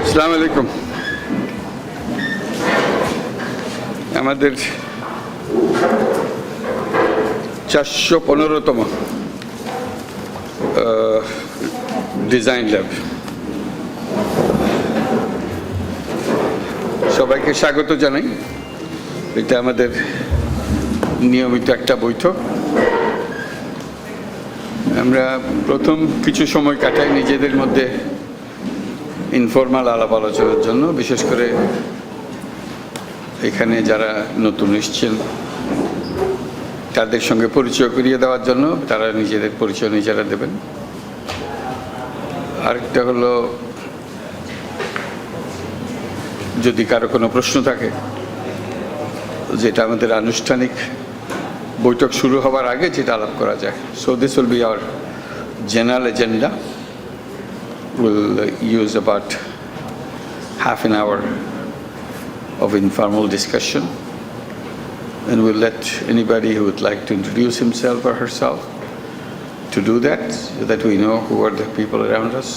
আসসালামু আলাইকুম। আমাদের 415তম ডিজাইন ল্যাব, সবাইকে স্বাগত জানাই। এটা আমাদের নিয়মিত একটা বৈঠক। আমরা প্রথম কিছু সময় কাটাই নিজেদের মধ্যে ইনফর্মাল আলাপ আলোচনার জন্য, বিশেষ করে এখানে যারা নতুন এসছেন তাদের সঙ্গে পরিচয় করিয়ে দেওয়ার জন্য। তারা নিজেদের পরিচয় নিজেরা দেবেন। আরেকটা হলো, যদি কারো কোনো প্রশ্ন থাকে, যেটা আমাদের আনুষ্ঠানিক বৈঠক শুরু হওয়ার আগে যেটা আলাপ করা যায়। So this will be hour general agenda. We'll use about half an hour of informal discussion, and we'll let anybody who would like to introduce himself or herself to do that, so that we know who are the people around us.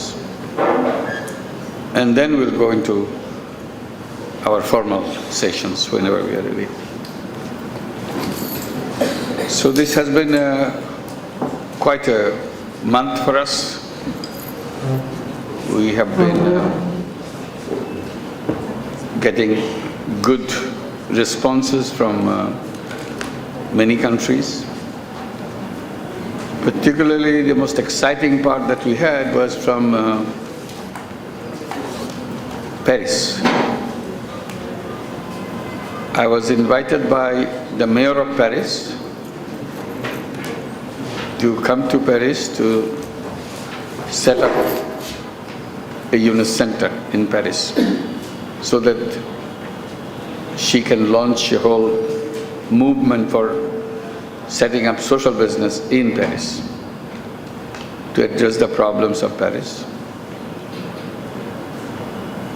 And then we'll go into our formal sessions whenever we are ready. So this has been quite a month for us. We have been getting good responses from many countries. Particularly, the most exciting part that we had was from Paris. I was invited by the mayor of Paris to come to Paris to set up a UNIS center in Paris, so that she can launch a whole movement for setting up social business in Paris to address the problems of Paris.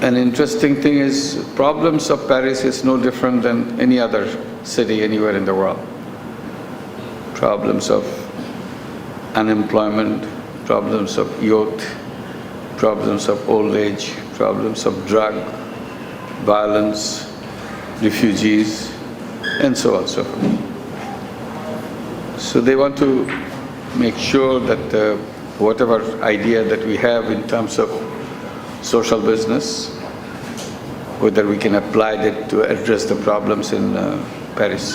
An interesting thing is, problems of Paris is no different than any other city anywhere in the world. Problems of unemployment, problems of youth, problems of old age, problems of drug, violence, refugees, and so on and so forth. So they want to make sure that whatever idea that we have in terms of social business, whether we can apply that to address the problems in Paris.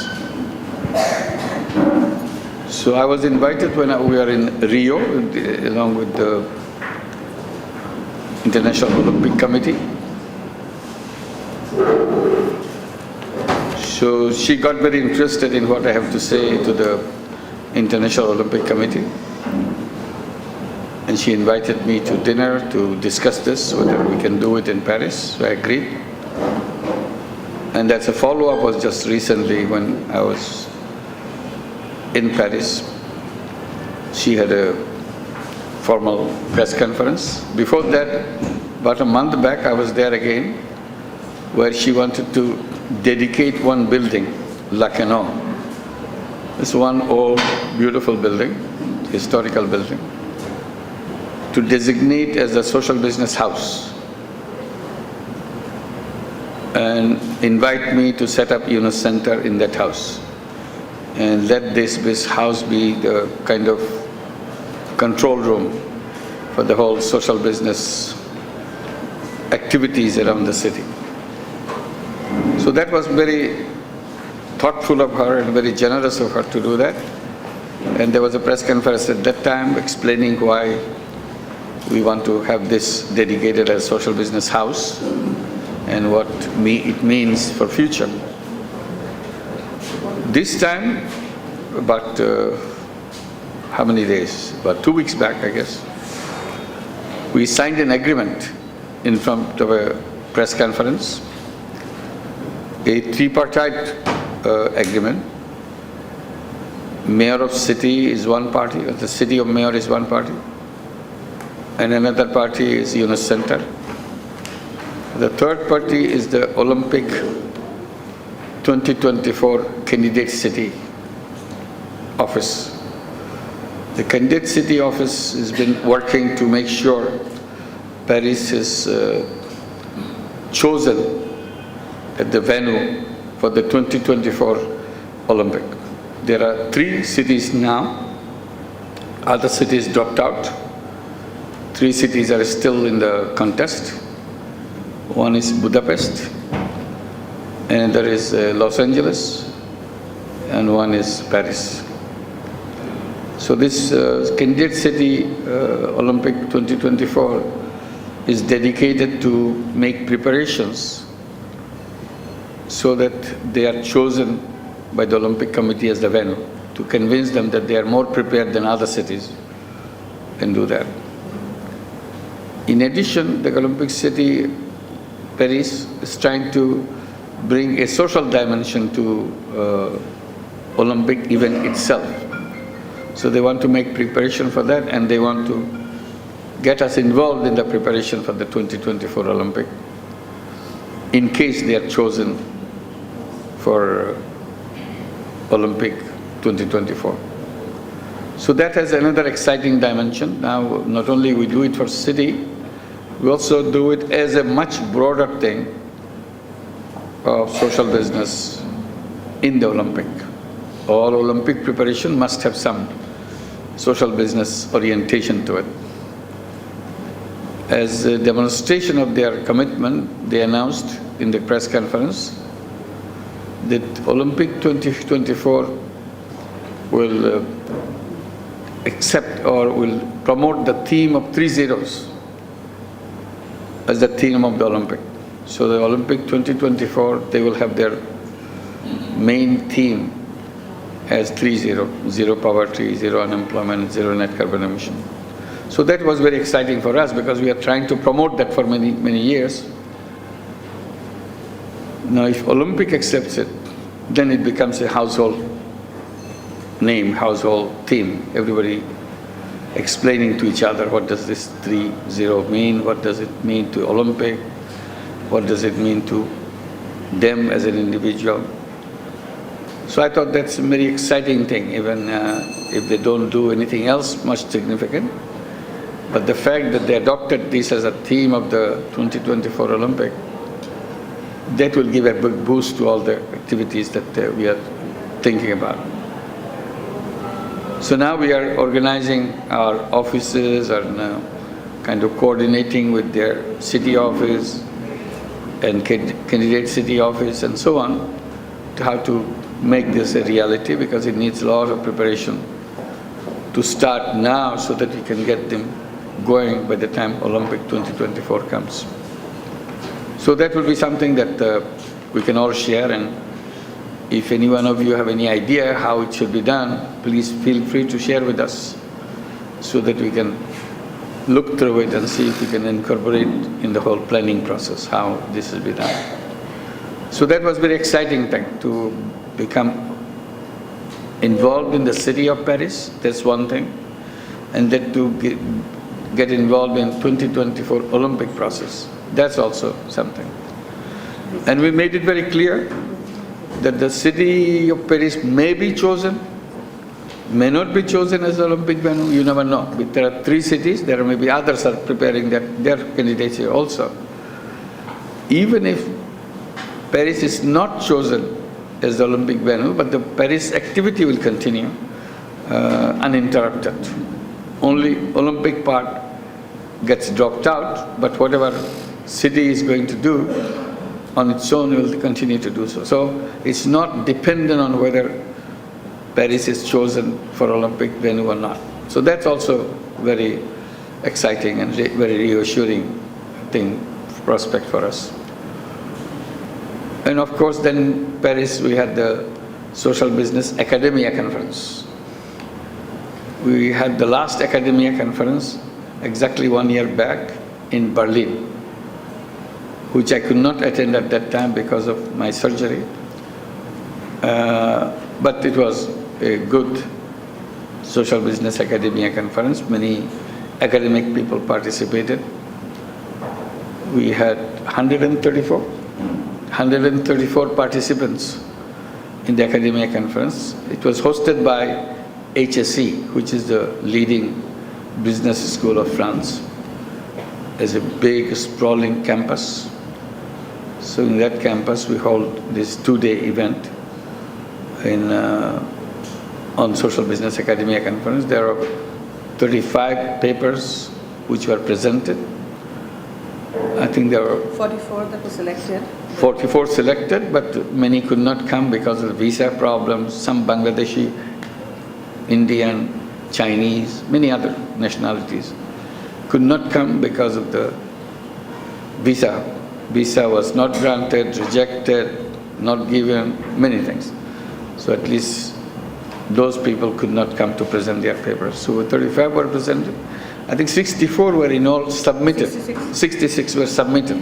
So I was invited when we were in Rio, along with the International Olympic Committee. So she got very interested in what I have to say to the International Olympic Committee, and she invited me to dinner to discuss this, whether we can do it in Paris. So I agreed. And that's a follow-up was just recently when I was in Paris. She had a formal press conference. Before that, about a month back, I was there again, where she wanted to dedicate one building, La Canon. It's one old, beautiful building, historical building, to designate as a social business house, and invite me to set up UNIS Center in that house, and let this house be the kind of control room for the whole social business activities around the city. So that was very thoughtful of her and very generous of her to do that. And there was a press conference at that time explaining why we want to have this dedicated as social business house and what it means for future. This time, about how many days? About 2 weeks back, I guess, we signed an agreement in front of a press conference, a tripartite agreement. Mayor of city is one party, the city of mayor is one party, and another party is UNIS Center. The third party is the Olympic 2024 candidate city office. The candidate city office has been working to make sure Paris is chosen at the venue for the 2024 Olympic. There are 3 cities now. Other cities dropped out. 3 cities are still in the contest. One is Budapest, and there is Los Angeles, and one is Paris. So this candidate city Olympic 2024 is dedicated to make preparations so that they are chosen by the Olympic Committee as the venue, to convince them that they are more prepared than other cities and do that. In addition, the Olympic city, Paris, is trying to bring a social dimension to Olympic event itself. So they want to make preparation for that, and they want to get us involved in the preparation for the 2024 Olympic in case they are chosen for Olympic 2024. So that has another exciting dimension. Now, not only we do it for city, we also do it as a much broader thing of social business in the Olympic. All Olympic preparation must have some social business orientation to it. As a demonstration of their commitment, they announced in the press conference that Olympic 2024 will accept or will promote the theme of 3 zeros as the theme of the Olympic. So the Olympic 2024, they will have their main theme as 3-0, zero poverty, zero unemployment, zero net carbon emission. So that was very exciting for us because we are trying to promote that for many, many years. Now if Olympic accepts it, then it becomes a household name, household theme. Everybody explaining to each other what does this 3-0 mean, what does it mean to Olympic, what does it mean to them as an individual. So I thought that's a very exciting thing, even if they don't do anything else much significant. But the fact that they adopted this as a theme of the 2024 Olympic, that will give a big boost to all the activities that we are thinking about. So now we are organizing our offices and kind of coordinating with their city office and candidate city office and so on to how to make this a reality, because it needs a lot of preparation to start now so that we can get them going by the time Olympic 2024 comes. So that will be something that we can all share, and if any one of you have any idea how it should be done, please feel free to share with us so that we can look through it and see if we can incorporate in the whole planning process how this will be done. So that was very exciting thing to become involved in the city of Paris, that's one thing, and then to get involved in 2024 Olympic process, that's also something. And we made it very clear that the city of Paris may be chosen, may not be chosen as Olympic venue, you never know. But there are 3 cities, there may be others are preparing their candidacy also. Even if Paris is not chosen as the Olympic venue, but the Paris activity will continue uninterrupted. Only Olympic part gets dropped out, but whatever city is going to do on its own will continue to do so. So it's not dependent on whether Paris is chosen for Olympic venue or not. So that's also very exciting and very reassuring prospect for us. And of course, then Paris, we had the Social Business Academia Conference. We had the last Academia Conference exactly 1 year back in Berlin, which I could not attend at that time because of my surgery. But it was a good Social Business Academia Conference. Many academic people participated. We had 134 participants in the Academia Conference. It was hosted by HSE, which is the leading business school of France. It's a big, sprawling campus. So in that campus, we hold this 2-day event on Social Business Academia Conference. There are 35 papers which were presented. I think there were 44 that were selected. 44 selected, but many could not come because of visa problems. Some Bangladeshi, Indian, Chinese, many other nationalities could not come because of the visa. Visa was not granted, rejected, not given, many things. So at least those people could not come to present their papers. So 35 were presented. I think 64 were in all submitted. 66 were submitted.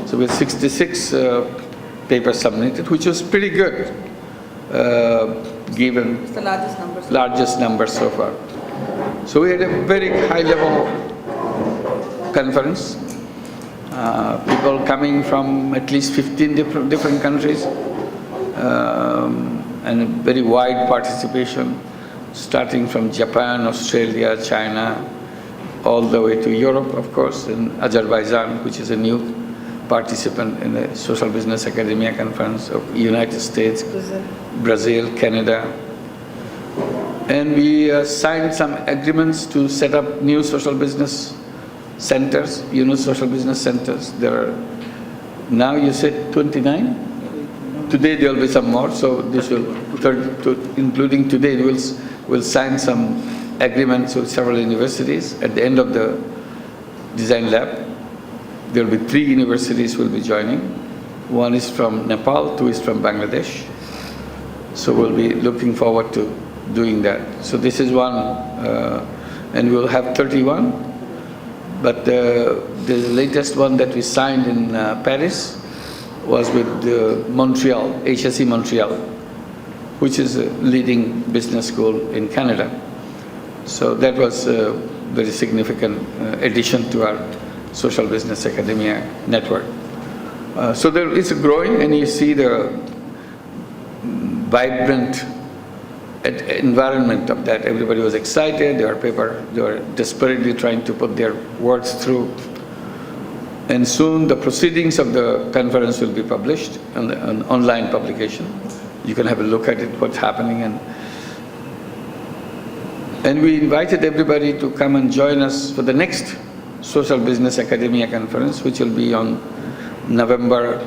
So with 66 papers submitted, which was pretty good, given It's the largest number. largest number so far. So we had a very high-level conference. People coming from at least 15 different countries, and very wide participation, starting from Japan, Australia, China, all the way to Europe, of course, and Azerbaijan, which is a new participant in the Social Business Academia Conference of United States, Brazil, Canada. And we signed some agreements to set up new social business centers, social business centers. There are, now you said 29? Today there will be some more, so this will, including today, we'll sign some agreements with several universities. At the end of the design lab, there will be 3 universities will be joining. One is from Nepal, 2 is from Bangladesh. So we'll be looking forward to doing that. So this is one, and we'll have 31. But the latest one that we signed in Paris was with Montreal, HSE Montreal, which is a leading business school in Canada. So that was a very significant addition to our Social Business Academia network. So there is growing, and you see the vibrant environment of that. Everybody was excited. They were desperately trying to put their words through. And soon the proceedings of the conference will be published on an online publication. You can have a look at it, what's happening. And we invited everybody to come and join us for the next Social Business Academia Conference, which will be on November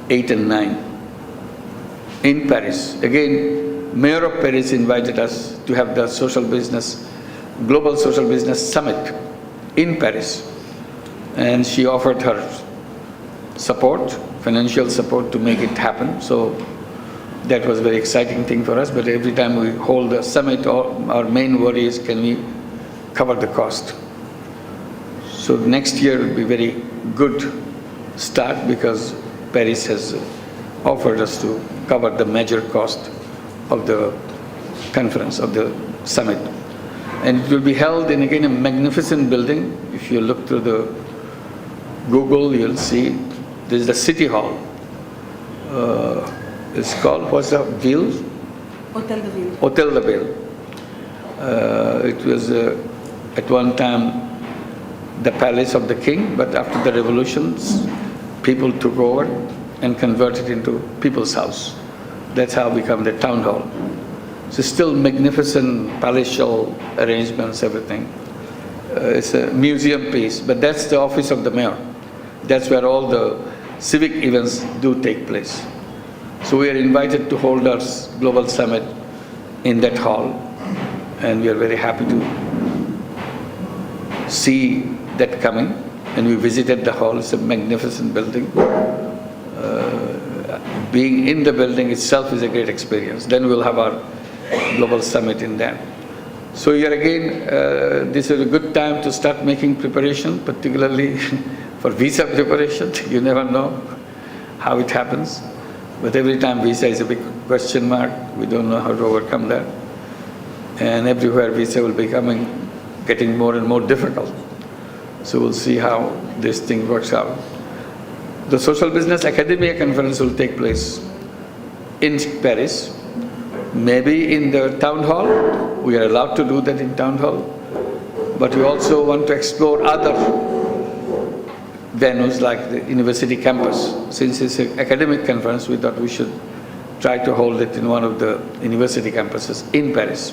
8 and 9 in Paris. Again, Mayor of Paris invited us to have the Global Social Business Summit in Paris. And she offered her support, financial support, to make it happen. So that was a very exciting thing for us. But every time we hold a summit, our main worry is, can we cover the cost? So next year will be a very good start, because Paris has offered us to cover the major cost of the conference, of the summit. And it will be held in, again, a magnificent building. If you look through the Google, you'll see there's the City Hall. It's called, what's the Ville? Hotel de Ville. Hotel de Ville. It was at one time the palace of the king, but after the revolutions, people took over and converted it into people's house. That's how it became the town hall. So still magnificent palatial arrangements, everything. It's a museum piece, but that's the office of the mayor. That's where all the civic events do take place. So we are invited to hold our global summit in that hall, and we are very happy to see that coming. And we visited the hall. It's a magnificent building. Being in the building itself is a great experience. Then we'll have our global summit in there. So here again, this is a good time to start making preparation, particularly for visa preparation. You never know how it happens. But every time visa is a big question mark. We don't know how to overcome that. And everywhere visa will be getting more and more difficult. So we'll see how this thing works out. The Social Business Academia Conference will take place in Paris, maybe in the town hall. We are allowed to do that in town hall. But we also want to explore other venues like the university campus. Since it's an academic conference, we thought we should try to hold it in one of the university campuses in Paris.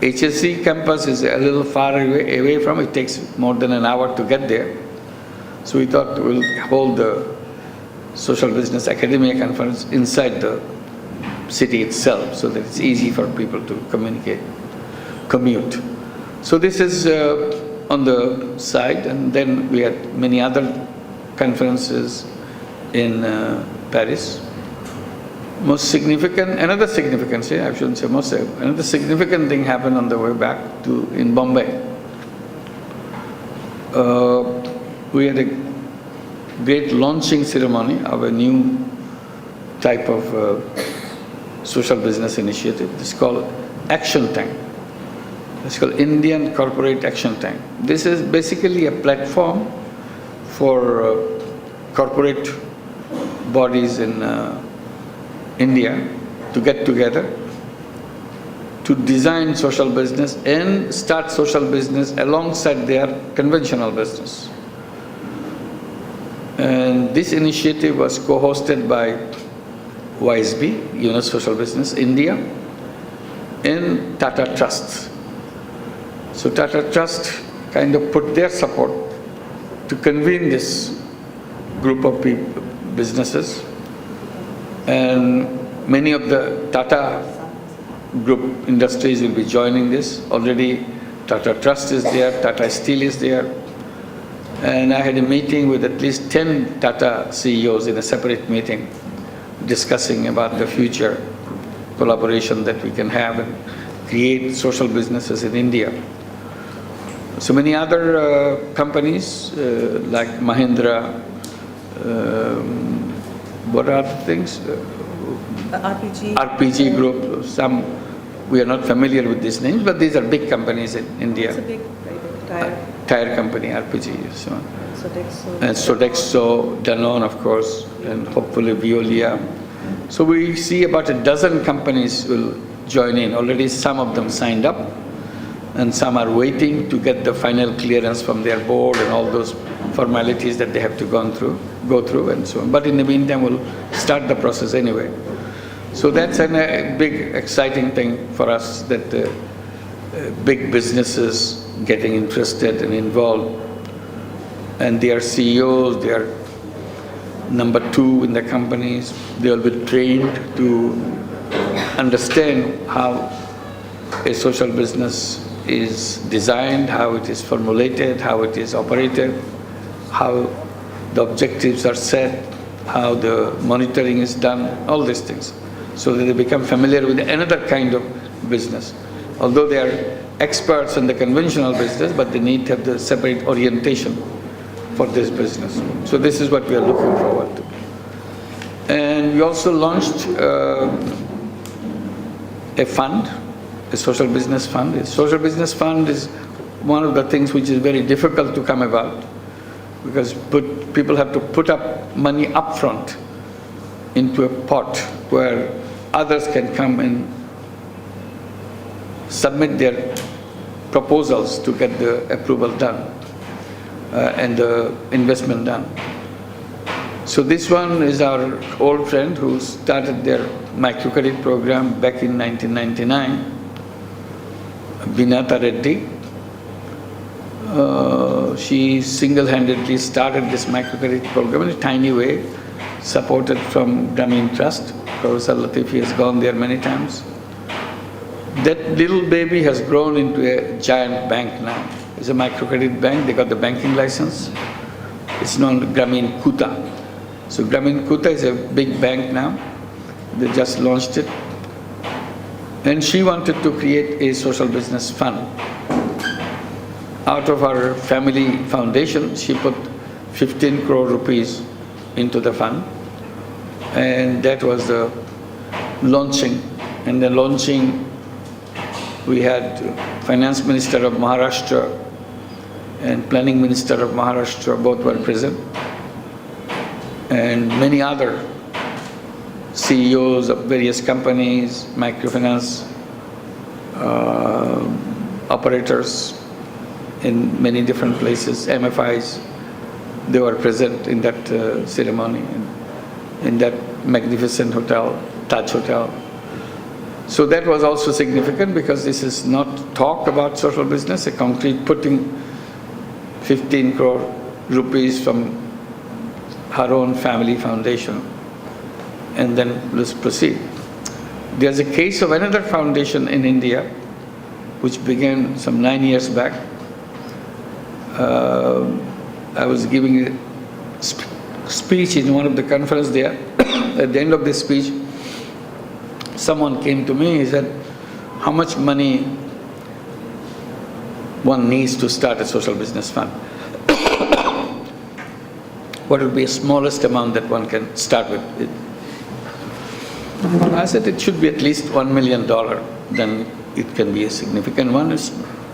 HSC campus is a little far away from it. It takes more than an hour to get there. So we thought we'll hold the social business academia conference inside the city itself so that it's easy for people to commute. So this is on the side, and then we had many other conferences in Paris. Another significant thing happened on the way back in Bombay. We had a great launching ceremony of a new type of social business initiative. It's called Action Tank. It's called Indian Corporate Action Tank. This is basically a platform for corporate bodies in India to get together to design social business and start social business alongside their conventional business. And this initiative was co-hosted by YSB, Yunus Social Business India, and Tata Trust. So Tata Trust kind of put their support to convene this group of businesses, and many of the Tata Group industries will be joining this. Already Tata Trust is there, Tata Steel is there, and I had a meeting with at least 10 Tata CEOs in a separate meeting discussing about the future collaboration that we can have and create social businesses in India. So many other companies like Mahindra, what are the things? RPG Group. Some we are not familiar with these names, but these are big companies in India. It's a big tire company, RPG. So. And Sodexo, Danone, of course, and hopefully Veolia. So we see about a dozen companies will join in. Already some of them signed up, and some are waiting to get the final clearance from their board and all those formalities that they have to go through and so on. But in the meantime, we'll start the process anyway. So that's a big, exciting thing for us, that big businesses getting interested and involved, and their CEOs, they are number 2 in the companies. They will be trained to understand how a social business is designed, how it is formulated, how it is operated, how the objectives are set, how the monitoring is done, all these things, so that they become familiar with another kind of business. Although they are experts in the conventional business, but they need to have the separate orientation for this business. So this is what we are looking forward to. And we also launched a fund, a social business fund. A social business fund is one of the things which is very difficult to come about, because people have to put up money upfront into a pot where others can come and submit their proposals to get the approval done and the investment done. So this one is our old friend who started their microcredit program back in 1999, Binata Reddy. She single-handedly started this microcredit program in a tiny way, supported from Grameen Trust. Professor Latifi has gone there many times. That little baby has grown into a giant bank now. It's a microcredit bank. They got the banking license. It's known Grameen Kuta. So Grameen Kuta is a big bank now. They just launched it. And she wanted to create a social business fund. Out of her family foundation, she put 15 crore rupees into the fund. And that was the launching. And the launching, we had Finance Minister of Maharashtra and Planning Minister of Maharashtra, both were present. And many other CEOs of various companies, microfinance operators in many different places, MFIs, They were present in that ceremony, in that magnificent hotel, Taj Hotel. So that was also significant because this is not talk about social business, a concrete putting 15 crore rupees from her own family foundation, and then let's proceed. There's a case of another foundation in India which began some 9 years back. I was giving a speech in one of the conferences there. At the end of this speech, someone came to me, he said, how much money one needs to start a social business fund? What would be the smallest amount that one can start with? I said it should be at least $1 million, then it can be a significant one. It's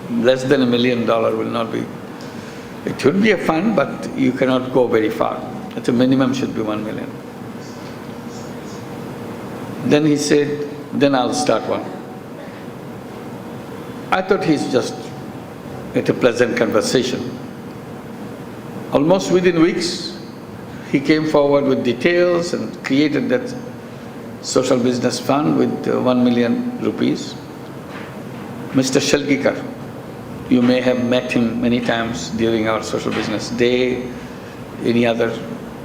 less than $1 million will not be. It should be a fund, but you cannot go very far. At a minimum should be 1 million. Then he said, then I'll start one. I thought he's just at a pleasant conversation. Almost within weeks, he came forward with details and created that social business fund with 1 million rupees. Mr. Shalgikar, you may have met him many times during our social business day, any other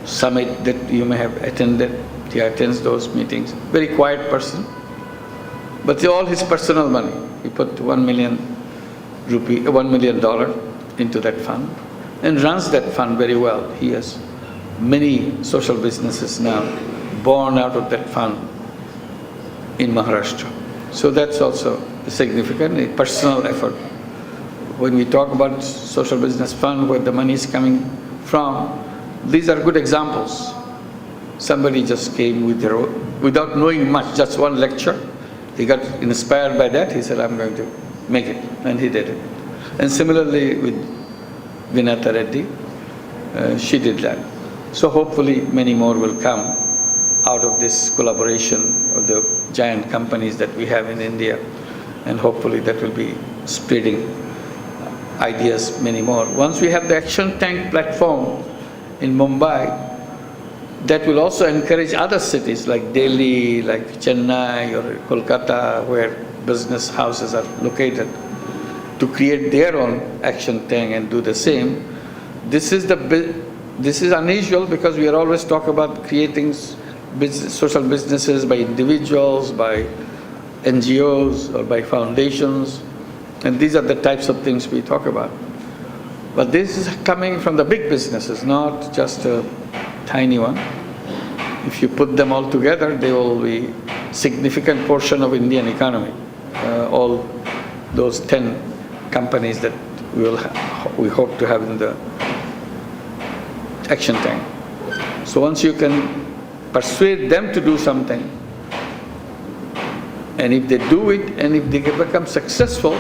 summit that you may have attended. He attends those meetings. Very quiet person, but all his personal money. He put $1 million into that fund and runs that fund very well. He has many social businesses now born out of that fund in Maharashtra. So that's also significant, a personal effort. When we talk about social business fund, where the money is coming from, these are good examples. Somebody just came with their own, without knowing much, just one lecture. He got inspired by that. He said, I'm going to make it. And he did it. And similarly with Vinata Reddy, she did that. So hopefully many more will come out of this collaboration of the giant companies that we have in India. And hopefully that will be spreading ideas many more. Once we have the Action Tank platform in Mumbai, that will also encourage other cities like Delhi, like Chennai or Kolkata, where business houses are located, to create their own Action Tank and do the same. This is unusual because we are always talking about creating social businesses by individuals, by NGOs or by foundations, and these are the types of things we talk about. But this is coming from the big businesses, not just a tiny one. If you put them all together, they will be a significant portion of Indian economy. All those 10 companies that we hope to have in the Action Tank. So once you can persuade them to do something, and if they do it, and if they become successful,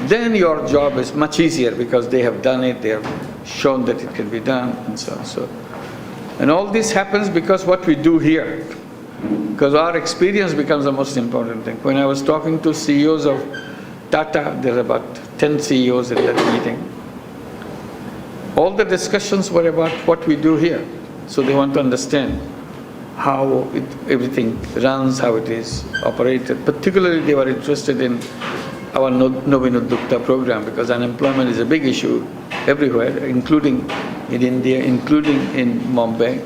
then your job is much easier because they have done it, they have shown that it can be done, and so on. And all this happens because what we do here, because our experience becomes the most important thing. When I was talking to CEOs of Tata, there are about 10 CEOs in that meeting. All the discussions were about what we do here. So they want to understand how everything runs, how it is operated. Particularly they were interested in our Novinudukta program because unemployment is a big issue everywhere, including in India, including in Mumbai.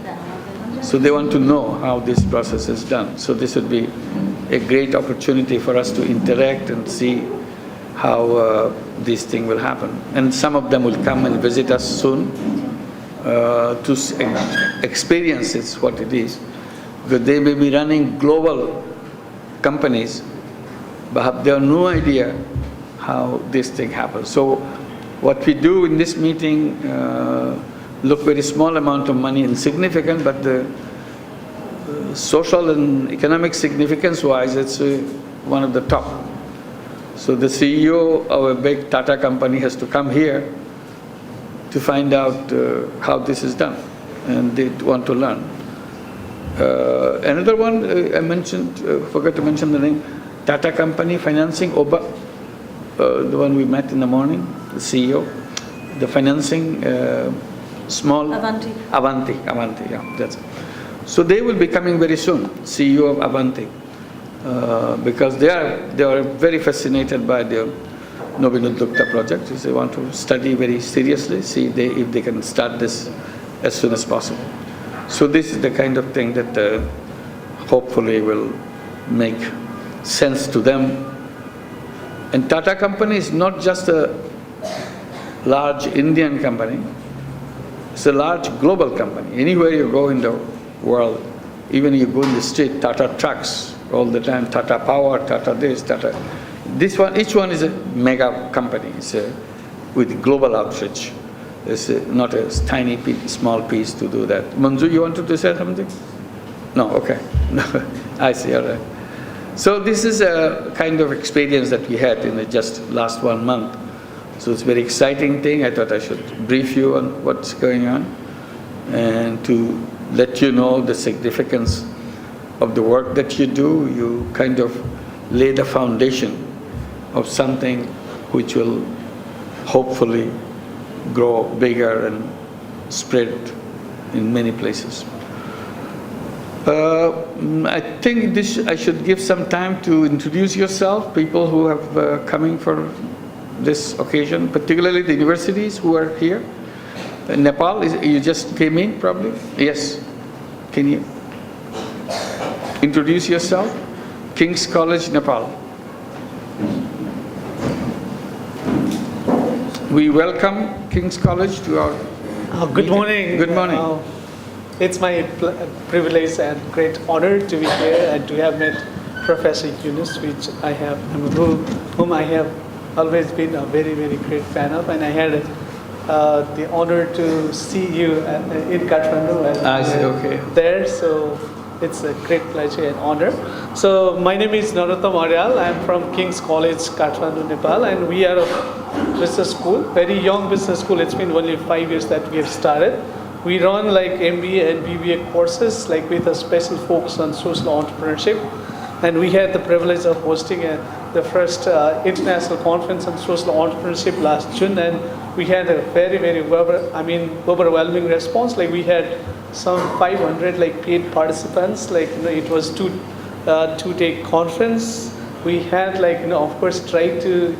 So they want to know how this process is done. So this would be a great opportunity for us to interact and see how this thing will happen. And some of them will come and visit us soon to experience what it is. Because they may be running global companies, but they have no idea how this thing happens. So what we do in this meeting look very small amount of money, insignificant, but the social and economic significance wise, it's one of the top. So the CEO of a big Tata company has to come here to find out how this is done, and they want to learn. Another one I mentioned, forgot to mention the name, Tata company financing, Oba, the one we met in the morning, the CEO, the financing small? Avanti. Avanti, yeah, that's it. So they will be coming very soon, CEO of Avanti, because they are very fascinated by the Novinudukta project. They want to study very seriously, see if they can start this as soon as possible. So this is the kind of thing that hopefully will make sense to them. And Tata Company is not just a large Indian company, it's a large global company. Anywhere you go in the world, even you go in the street, Tata trucks all the time, Tata Power, Tata this, Tata... This one, each one is a mega company. It's with global outreach. It's not a tiny small piece to do that. Manju, you wanted to say something? No, okay. No, I see, all right. So this is a kind of experience that we had in the just last 1 month. So it's a very exciting thing. I thought I should brief you on what's going on and to let you know the significance of the work that you do. You kind of lay the foundation of something which will hopefully grow bigger and spread in many places. I think I should give some time to introduce yourself, people who have coming for this occasion, particularly the universities who are here. Nepal, you just came in probably? Yes. Can you introduce yourself? King's College, Nepal. We welcome King's College to our Good meeting. morning. Good morning. It's my privilege and great honor to be here and to have met Professor Yunus, whom I have always been a very, very great fan of, and I had the honor to see you in Kathmandu and there. So it's a great pleasure and honor. So my name is Narottam Aryal. I'm from King's College, Kathmandu, Nepal, and we are a business school, very young business school. It's been only 5 years that we have started. We run like MBA and BBA courses, like with a special focus on social entrepreneurship. And we had the privilege of hosting the first international conference on social entrepreneurship last June, and we had a very, very overwhelming response. Like we had some 500 like paid participants. Like it was two-day conference. We had of course tried to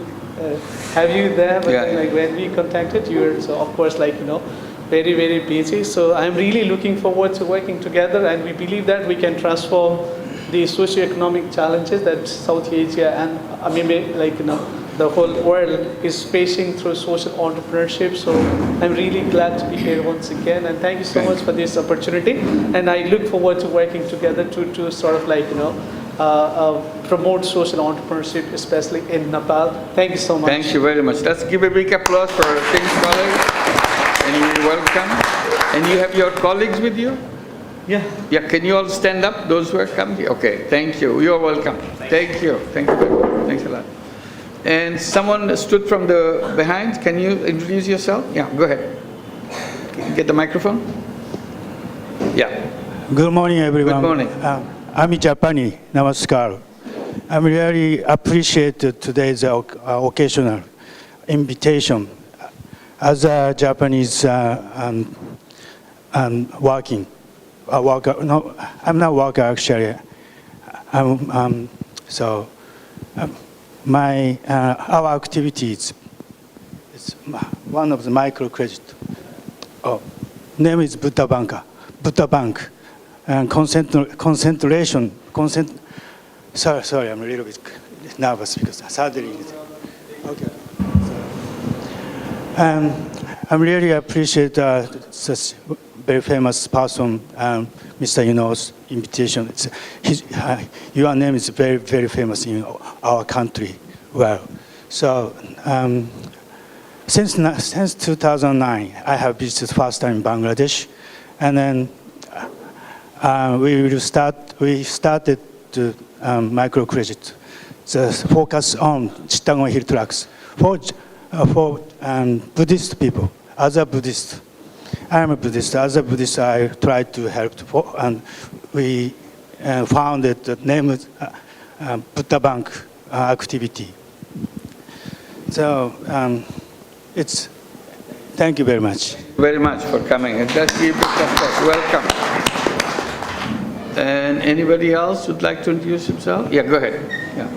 have you there, but like when we contacted you, so of course very, very busy. So I'm really looking forward to working together, and we believe that we can transform the socioeconomic challenges that South Asia and the whole world is facing through social entrepreneurship. So I'm really glad to be here once again, and thank you so much for this opportunity. And I look forward to working together to sort of promote social entrepreneurship, especially in Nepal. Thank you so much. Thank you very much. Let's give a big applause for King's College. And you're welcome. And you have your colleagues with you? Yeah. Yeah, can you all stand up, those who are coming here? Okay, thank you. You're welcome. Thank you. Thank you very much. Thanks a lot. And someone stood from the behind. Can you introduce yourself? Yeah, go ahead. Get the microphone. Yeah. Good morning, everyone. Good morning. I'm Japanese. Namaskar. I really appreciate today's occasional invitation. As a Japanese working, a worker. No, I'm not a worker actually. Our activities is one of the microcredit. Name is Buddha Bank, and concentration. Sorry, I'm a little bit nervous because suddenly. Okay. I really appreciate such very famous person, Mr. Yuno's invitation. Your name is very, very famous in our country. Well, so since 2009, I have visited first time in Bangladesh, and then we started to microcredit. The focus on Chittagong Hill Tracks for Buddhist people, other Buddhists. I'm a Buddhist. As a Buddhist, I try to help, and we founded the name Buddha Bank activity. So thank you very much. very much for coming. And let's give it a applause. Welcome. And anybody else would like to introduce himself? Yeah, go ahead. Yeah.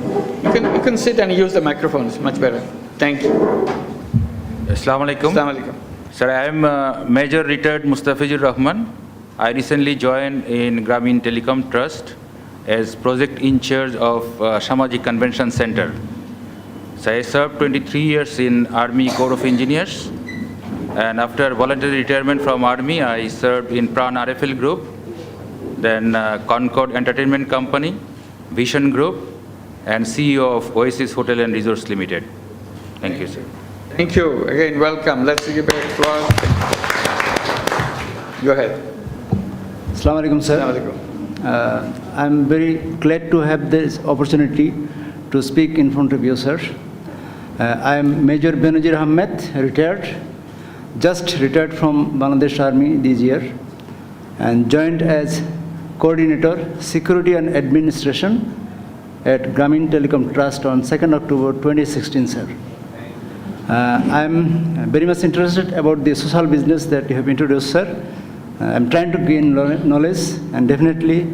You can sit and use the microphone. It's much better. Thank you. Assalamu alaikum. Assalamu alaikum. Sir, I am Major Retired Mustafizur Rahman. I recently joined in Grameen Telecom Trust as project in charge of Samajik Convention Center. So I served 23 years in Army Corps of Engineers, and after voluntary retirement from Army, I served in Pran RFL Group, then Concord Entertainment Company, Vision Group, and CEO of Oasis Hotel and Resorts Limited. Thank you, sir. Thank you. Again, welcome. Let's give a applause. Go ahead. Assalamu alaikum, sir. Assalamu alaikum. I'm very glad to have this opportunity to speak in front of you, sir. I am Major Benazir Ahmed, retired, just retired from Bangladesh Army this year, and joined as Coordinator, Security and Administration at Grameen Telecom Trust on 2nd October 2016, sir. I'm very much interested about the social business that you have introduced, sir. I'm trying to gain knowledge, and definitely,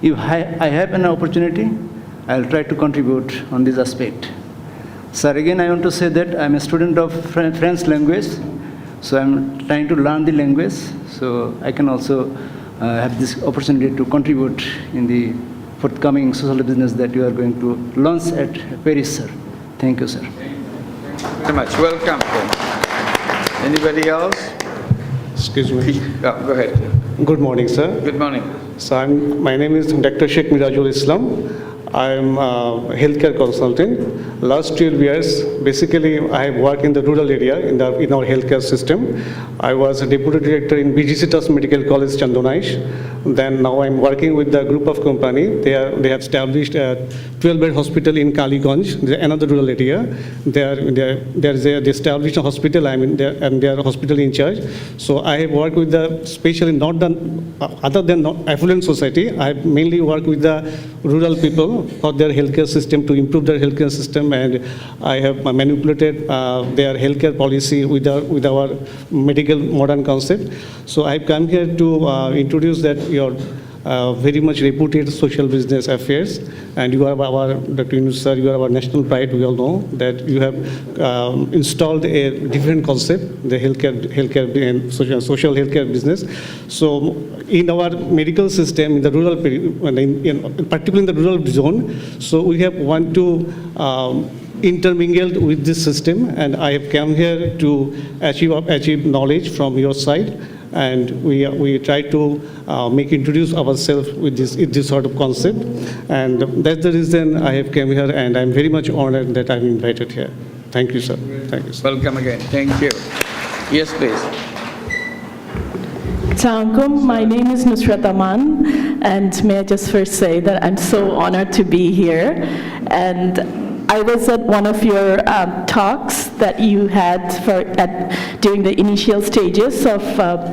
if I have an opportunity, I'll try to contribute on this aspect. Sir, again, I want to say that I'm a student of French language, so I'm trying to learn the language, so I can also have this opportunity to contribute in the forthcoming social business that you are going to launch at Paris, sir. Thank you, sir. Thank you very much. Welcome. Anybody else? Excuse me. Go ahead. Good morning, sir. Good morning. So my name is Dr. Sheikh Mirajul Islam. I am a healthcare consultant. Last 12 years, basically, I have worked in the rural area in our healthcare system. I was a deputy director in BGC Trust Medical College, Chandonaish. Then now I'm working with the group of company. They have established a 12-bed hospital in Kaliganj, another rural area. They established a hospital. And they are a hospital in charge. So I have worked with especially other than affluent society. I mainly work with the rural people for their healthcare system, to improve their healthcare system, and I have manipulated their healthcare policy with our medical modern concept. So I've come here to introduce that your very much reputed social business affairs, and you are Dr. Yunus sir, you are our national pride. We all know that you have installed a different concept, the healthcare and social healthcare business. So in our medical system, in the rural, particularly in the rural zone, so we have want to intermingled with this system, and I have come here to achieve knowledge from your side. And we try to introduce ourselves with this sort of concept, and that's the reason I have come here, and I'm very much honored that I'm invited here. Thank you, sir. Thank you, sir. Welcome again. Thank you. Yes, please. Assalamualaikum. My name is Nusrat Aman, and may I just first say that I'm so honored to be here. And I was at one of your talks that you had during the initial stages of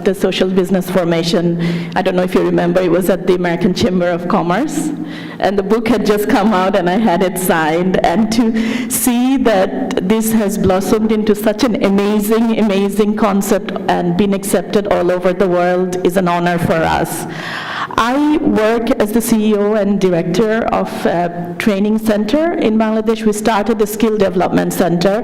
the social business formation. I don't know if you remember, it was at the American Chamber of Commerce. And the book had just come out and I had it signed. And to see that this has blossomed into such an amazing, amazing concept and been accepted all over the world is an honor for us. I work as the CEO and director of a training center in Bangladesh. We started the Skill Development Center,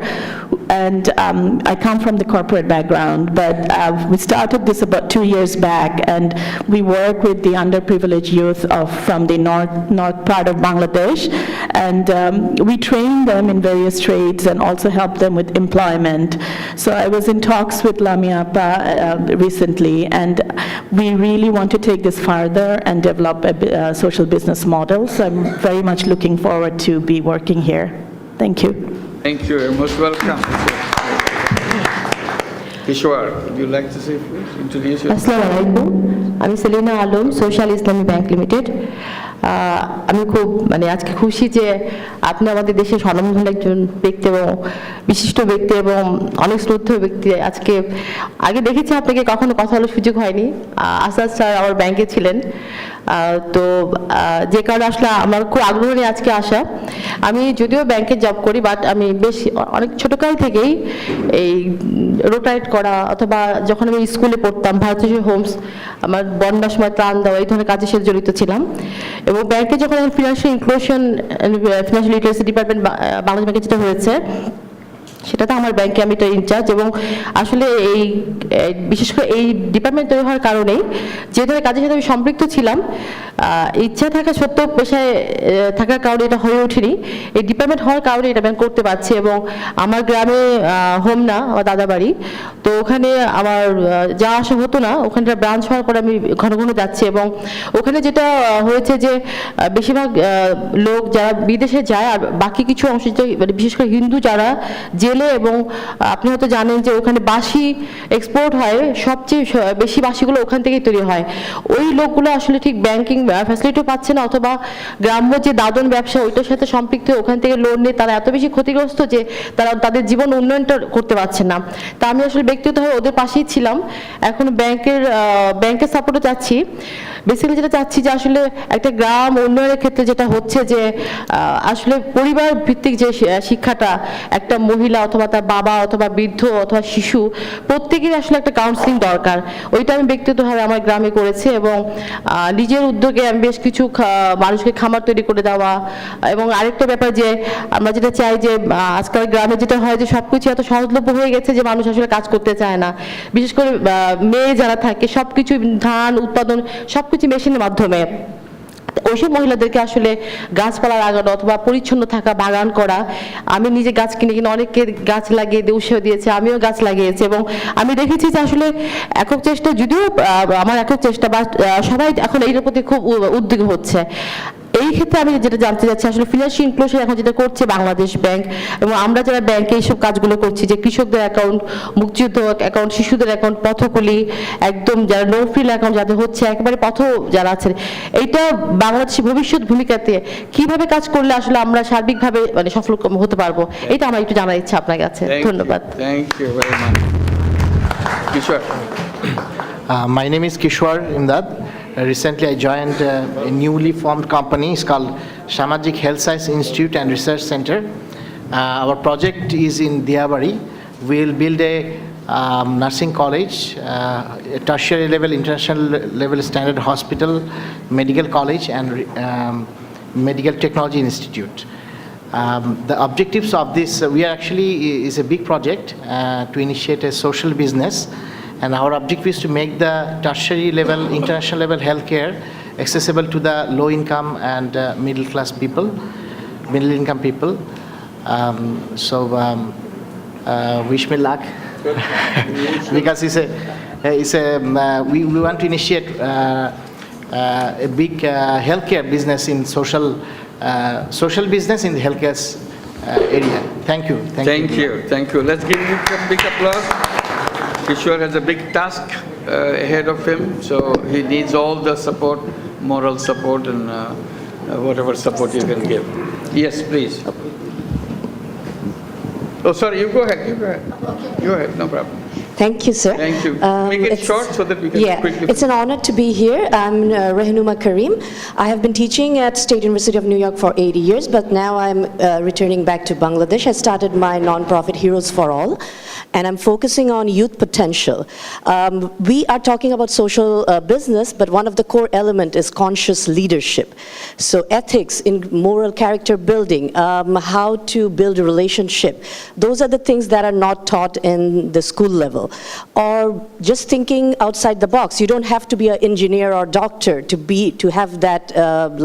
and I come from the corporate background, but we started this about 2 years back, and we work with the underprivileged youth from the north part of Bangladesh, and we train them in various trades and also help them with employment. So I was in talks with Lamiapa recently, and we really want to take this farther and develop a social business model. So I'm very much looking forward to be working here. Thank you. Thank you. You're most welcome. Kishwar, would you like to say, please, introduce yourself? Assalamu alaikum. আমি Selina Alam, social ইসলামী bank limited. আমি খুব আজকে খুশি যে আপনি আমাদের দেশের স্বনামধন্য একজন ব্যক্তি এবং বিশিষ্ট ব্যক্তি এবং অনেক শ্রদ্ধেয় ব্যক্তি। আজকে আগে দেখেছি আপনাকে, কখনো কথা বলার সুযোগ হয়নি। আসাদ স্যার আমার ব্যাংকে ছিলেন, তো যে কারণে আসলে আমার খুব আগ্রহ নিয়ে আজকে আসা। আমি যদিও ব্যাংকে জব করি, বাট আমি বেশ অনেক ছোটকাল থেকেই এই রোটারেট করা অথবা যখন আমি স্কুলে পড়তাম ভারতীয় হোমস, আমার বন্যার সময় ত্রাণ দেওয়া এই ধরনের কাজের সাথে জড়িত ছিলাম। এবং ব্যাংকে যখন financial inclusion financial literacy department Bangladesh ব্যাংকে যেটা হয়েছে, সেটাতে আমার ব্যাংকে আমি তো ইনচার্জ। এবং আসলে এই বিশেষ করে এই ডিপার্টমেন্ট তৈরি হওয়ার কারণেই যে ধরনের কাজের সাথে আমি সম্পৃক্ত ছিলাম, ইচ্ছা থাকা সত্ত্বেও পেশায় থাকার কারণে এটা হয়ে ওঠেনি। এই ডিপার্টমেন্ট হওয়ার কারণে এটা আমি করতে পারছি। এবং আমার গ্রামে হোম না, আমার দাদা বাড়ি, তো ওখানে আমার যাওয়া আসা হতো না। ওখানে ব্রাঞ্চ হওয়ার পরে আমি ঘন ঘন যাচ্ছি। এবং ওখানে যেটা হয়েছে যে বেশিরভাগ লোক যারা বিদেশে যায়, আর বাকি কিছু অংশ মানে বিশেষ করে হিন্দু যারা জেলে, এবং আপনি হয়তো জানেন যে ওখানে বাঁশি এক্সপোর্ট হয়, সবচেয়ে বেশি বাঁশিগুলো ওখান থেকেই তৈরি হয়। ওই লোকগুলো আসলে ঠিক ব্যাংকিং ফ্যাসিলিটিও পাচ্ছে না, অথবা গ্রাম্য যে দাদন ব্যবসা ওইটার সাথে সম্পৃক্ত ওখান থেকে লোন নিয়ে তারা এত বেশি ক্ষতিগ্রস্ত যে তারা তাদের জীবন উন্নয়নটা করতে পারছে না। তা আমি আসলে ব্যক্তিগতভাবে ওদের পাশেই ছিলাম। এখন ব্যাংকের সাপোর্টও চাচ্ছি। বেসিক্যালি যেটা চাচ্ছি যে আসলে একটা গ্রাম উন্নয়নের ক্ষেত্রে যেটা হচ্ছে যে আসলে পরিবার ভিত্তিক যে শিক্ষাটা, একটা মহিলা অথবা তার বাবা অথবা বৃদ্ধ অথবা শিশু প্রত্যেকেরই আসলে একটা কাউন্সিলিং দরকার। ওইটা আমি ব্যক্তিগতভাবে আমার গ্রামে করেছি। এবং নিজের উদ্যোগে আমি বেশ কিছু মানুষকে খামার তৈরি করে দেওয়া। এবং আরেকটা ব্যাপার যে আমরা যেটা চাই যে আজকাল গ্রামে যেটা হয় যে সবকিছু এত সহজলভ্য হয়ে গেছে যে মানুষ আসলে কাজ করতে চায় না। বিশেষ করে মেয়ে যারা থাকে, সবকিছু ধান উৎপাদন সবকিছু মেশিনের মাধ্যমে। ওইসব মহিলাদেরকে আসলে গাছপালা লাগানো অথবা পরিচ্ছন্ন থাকা, বাগান করা। আমি নিজে গাছ কিনে কিনে অনেককে গাছ লাগিয়ে দিয়ে উৎসাহ দিয়েছে, আমিও গাছ লাগিয়েছি। এবং আমি দেখেছি যে আসলে একক চেষ্টা, যদিও আমার একক চেষ্টা, বা সবাই এখন এইটার প্রতি খুব উদ্যোগী হচ্ছে। এই ক্ষেত্রে আমি যেটা জানতে চাচ্ছি আসলে ফিনান্সিয়াল ইনক্লুশন এখন যেটা করছে বাংলাদেশ ব্যাংক, এবং আমরা যারা ব্যাংকে এইসব কাজগুলো করছি, যে কৃষকদের অ্যাকাউন্ট, মুক্তিযুদ্ধ অ্যাকাউন্ট, শিশুদের অ্যাকাউন্ট, পথকুলি, একদম যারা নো ফ্রিল অ্যাকাউন্ট যাদের হচ্ছে, একেবারে পথ যারা আছেন, এইটা বাংলাদেশের ভবিষ্যৎ ভূমিকাতে কিভাবে কাজ করলে আসলে আমরা সার্বিকভাবে মানে সফল হতে পারবো, এটা আমার একটু জানার ইচ্ছা আপনার কাছে। ধন্যবাদ। Thank you very much. Kishore. My name is Kishwar Imdad. Recently I joined a newly formed company. It's called Samajik Health Science Institute and Research Center. Our project is in Diabari. We'll build a nursing college, a tertiary level, international level standard hospital, medical college, and medical technology institute. The objectives of this, we are actually, is a big project to initiate a social business. And our objective is to make the tertiary level, international level healthcare accessible to the low income and middle class people, middle income people. Wish me luck. Because we want to initiate a big healthcare business in social business in the healthcare area. Thank you. Thank you. Let's give him a big applause. Kishore has a big task ahead of him, so he needs all the support, moral support, and whatever support you can give. Yes, please. Oh, sorry, you go ahead. Go ahead, no problem. Thank you, sir. Thank you. Make it short so that we can quickly... It's an honor to be here. I'm Rehnuma Karim. I have been teaching at State University of New York for 80 years, but now I'm returning back to Bangladesh. I started my nonprofit Heroes for All, and I'm focusing on youth potential. We are talking about social business, but one of the core elements is conscious leadership. So ethics in moral character building, how to build a relationship. Those are the things that are not taught in the school level. Or just thinking outside the box. You don't have to be an engineer or doctor to have that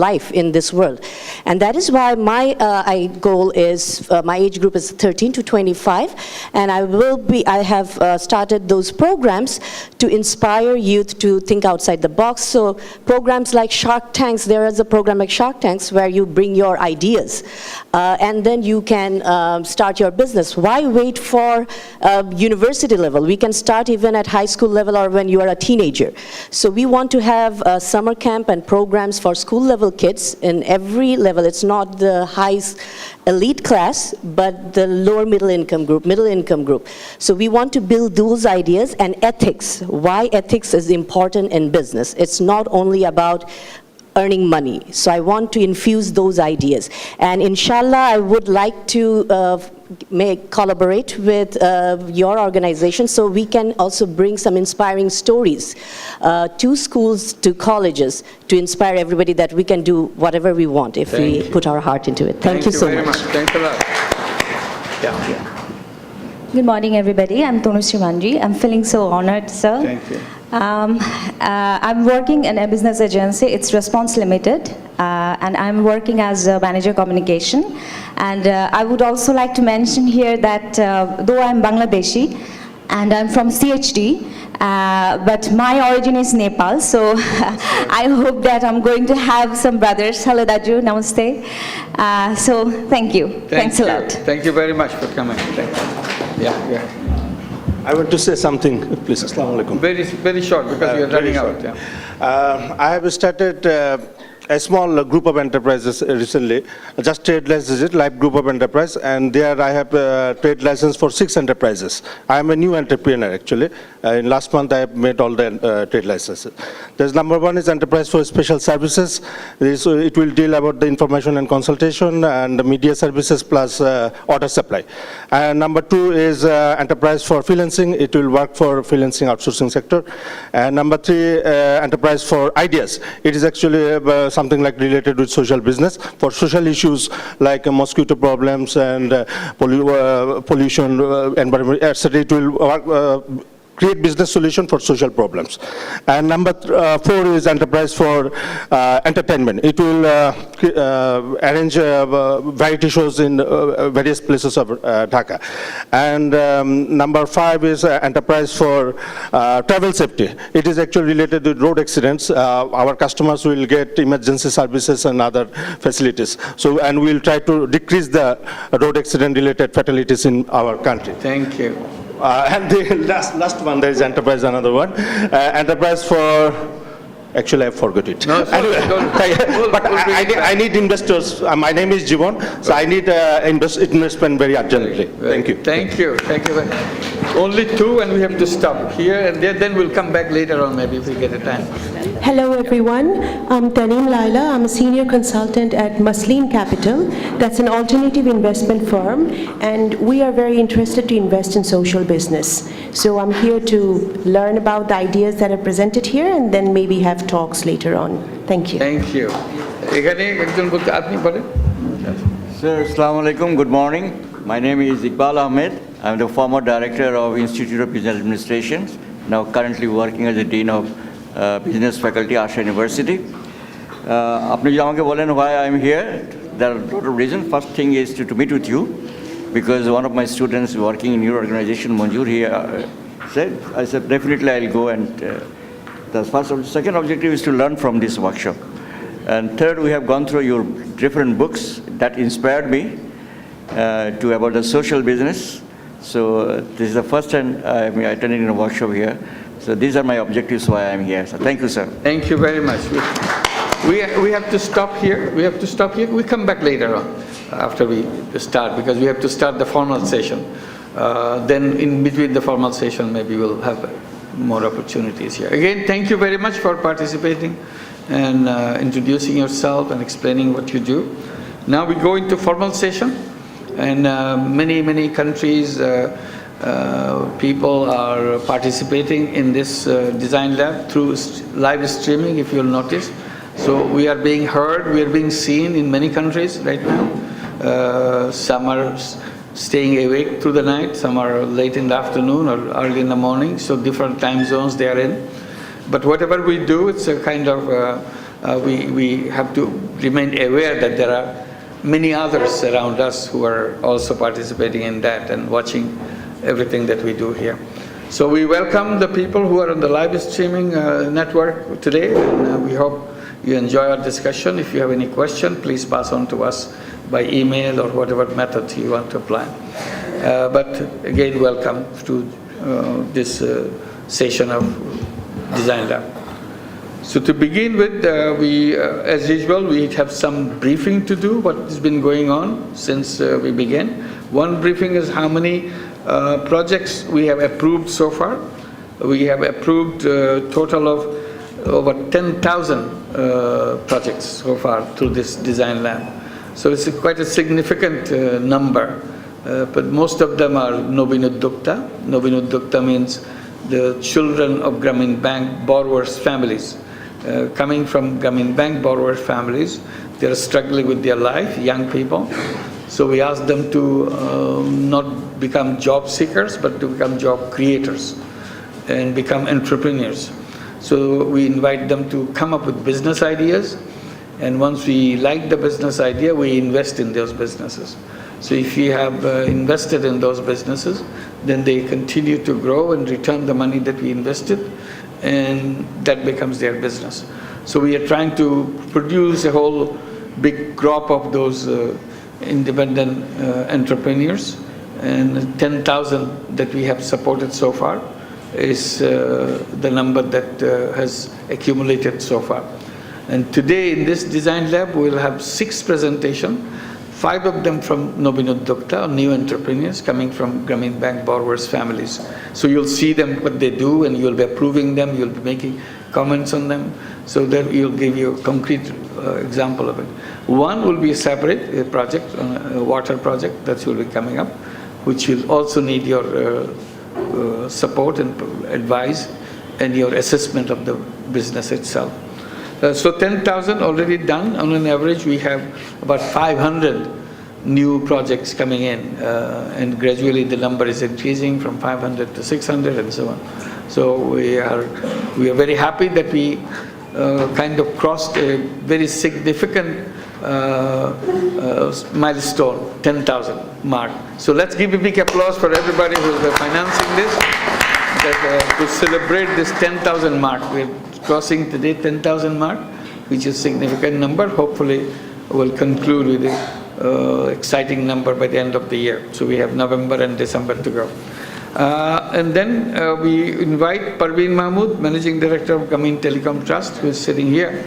life in this world. And that is why my goal is, my age group is 13 to 25, and I have started those programs to inspire youth to think outside the box. So programs like Shark Tanks, there is a program like Shark Tanks where you bring your ideas and then you can start your business. Why wait for university level? We can start even at high school level or when you are a teenager. So we want to have a summer camp and programs for school level kids in every level. It's not the high elite class, but the lower middle income group. So we want to build those ideas and ethics. Why ethics is important in business. It's not only about earning money. So I want to infuse those ideas. And inshallah, I would like to collaborate with your organization so we can also bring some inspiring stories to schools, to colleges, to inspire everybody that we can do whatever we want if we put our heart into it. Thank you so very much. Thanks a lot. Yeah. Good morning, everybody. I'm Tanushree Mandri. I'm feeling so honored, sir. Thank you. I'm working in a business agency. It's Response Limited, and I'm working as a manager communication. And I would also like to mention here that though I'm Bangladeshi and I'm from CHD, but my origin is Nepal, so I hope that I'm going to have some brothers. Hello, Daju, namaste. So thank you. Thanks a lot. Thank you very much for coming. Thank you. Yeah. I want to say something, please. Assalamu alaikum. Very short, because we are running out. Yeah. I have started a small group of enterprises recently, just trade license, live group of enterprise, and there I have trade license for 6 enterprises. I am a new entrepreneur actually. In last month I have made all the trade licenses. There's number 1 is enterprise for special services. It will deal about the information and consultation and the media services plus order supply. And number 2 is enterprise for freelancing. It will work for freelancing outsourcing sector. And number 3, enterprise for ideas. It is actually something like related with social business for social issues like mosquito problems and pollution, environment, etc. It will work, create business solution for social problems. And number 4 is enterprise for entertainment. It will arrange variety shows in various places of Dhaka. And number 5 is enterprise for travel safety. It is actually related with road accidents. Our customers will get emergency services and other facilities. So, and we'll try to decrease the road accident related fatalities in our country. Thank you. And the last one, there is enterprise, another one. Enterprise for, actually I forgot it. No, anyway, but I need investors. My name is Jivon, so I need investment very urgently. Thank you. Thank you. Thank you. Only 2 and we have to stop here, and then we'll come back later on maybe if we get a time. Hello everyone, I'm Taneem Laila. I'm a senior consultant at Musleen Capital. That's an alternative investment firm, and we are very interested to invest in social business. So I'm here to learn about the ideas that are presented here and then maybe have talks later on. Thank you. Thank you. Sir, Assalamu alaikum, good morning. My name is Iqbal Ahmed. I'm the former director of Institute of Business Administration, now currently working as the Dean of Business Faculty, Asha University. Apni jo amake bolen why I'm here, there are a lot of reasons. First thing is to meet with you, because one of my students working in your organization, Manjur, I said definitely I'll go, and the second objective is to learn from this workshop. And third, we have gone through your different books that inspired me to about the social business. So this is the first time I'm attending a workshop here. So these are my objectives why I'm here. So thank you, sir. Thank you very much. We have to stop here. We have to stop here. We come back later on after we start, because we have to start the formal session. Then in between the formal session, maybe we'll have more opportunities here. Again, thank you very much for participating and introducing yourself and explaining what you do. Now we go into formal session, and many countries, people are participating in this design lab through live streaming, if you'll notice. So we are being heard, we are being seen in many countries right now. Some are staying awake through the night, some are late in the afternoon or early in the morning, so different time zones they are in. But whatever we do, it's a kind of, we have to remain aware that there are many others around us who are also participating in that and watching everything that we do here. So we welcome the people who are on the live streaming network today, and we hope you enjoy our discussion. If you have any question, please pass on to us by email or whatever method you want to apply. But again, welcome to this session of Design Lab. So to begin with, as usual, we have some briefing to do, what has been going on since we began. One briefing is how many projects we have approved so far. We have approved a total of over 10,000 projects so far through this design lab. So it's quite a significant number, but most of them are Nobinuddukta. Nobinuddukta means the children of Grameen Bank borrowers' families. Coming from Grameen Bank borrowers' families, they are struggling with their life, young people. So we ask them to not become job seekers, but to become job creators and become entrepreneurs. So we invite them to come up with business ideas, and once we like the business idea, we invest in those businesses. So if we have invested in those businesses, then they continue to grow and return the money that we invested, and that becomes their business. So we are trying to produce a whole big crop of those independent entrepreneurs, and 10,000 that we have supported so far is the number that has accumulated so far. And today in this design lab we'll have 6 presentations, 5 of them from Nobinuddukta, new entrepreneurs coming from Grameen Bank borrowers' families. So you'll see them, what they do, and you'll be approving them, you'll be making comments on them, so that we'll give you a concrete example of it. One will be a separate project, a water project that will be coming up, which will also need your support and advice and your assessment of the business itself. So 10,000 already done. On an average, we have about 500 new projects coming in, and gradually the number is increasing from 500 to 600 and so on. So we are very happy that we kind of crossed a very significant milestone, 10,000 mark. So let's give a big applause for everybody who is financing this, to celebrate this 10,000 mark. We're crossing today 10,000 mark, which is a significant number. Hopefully we'll conclude with an exciting number by the end of the year. So we have November and December to go. And then we invite Parveen Mahmood, Managing Director of Grameen Telecom Trust, who is sitting here,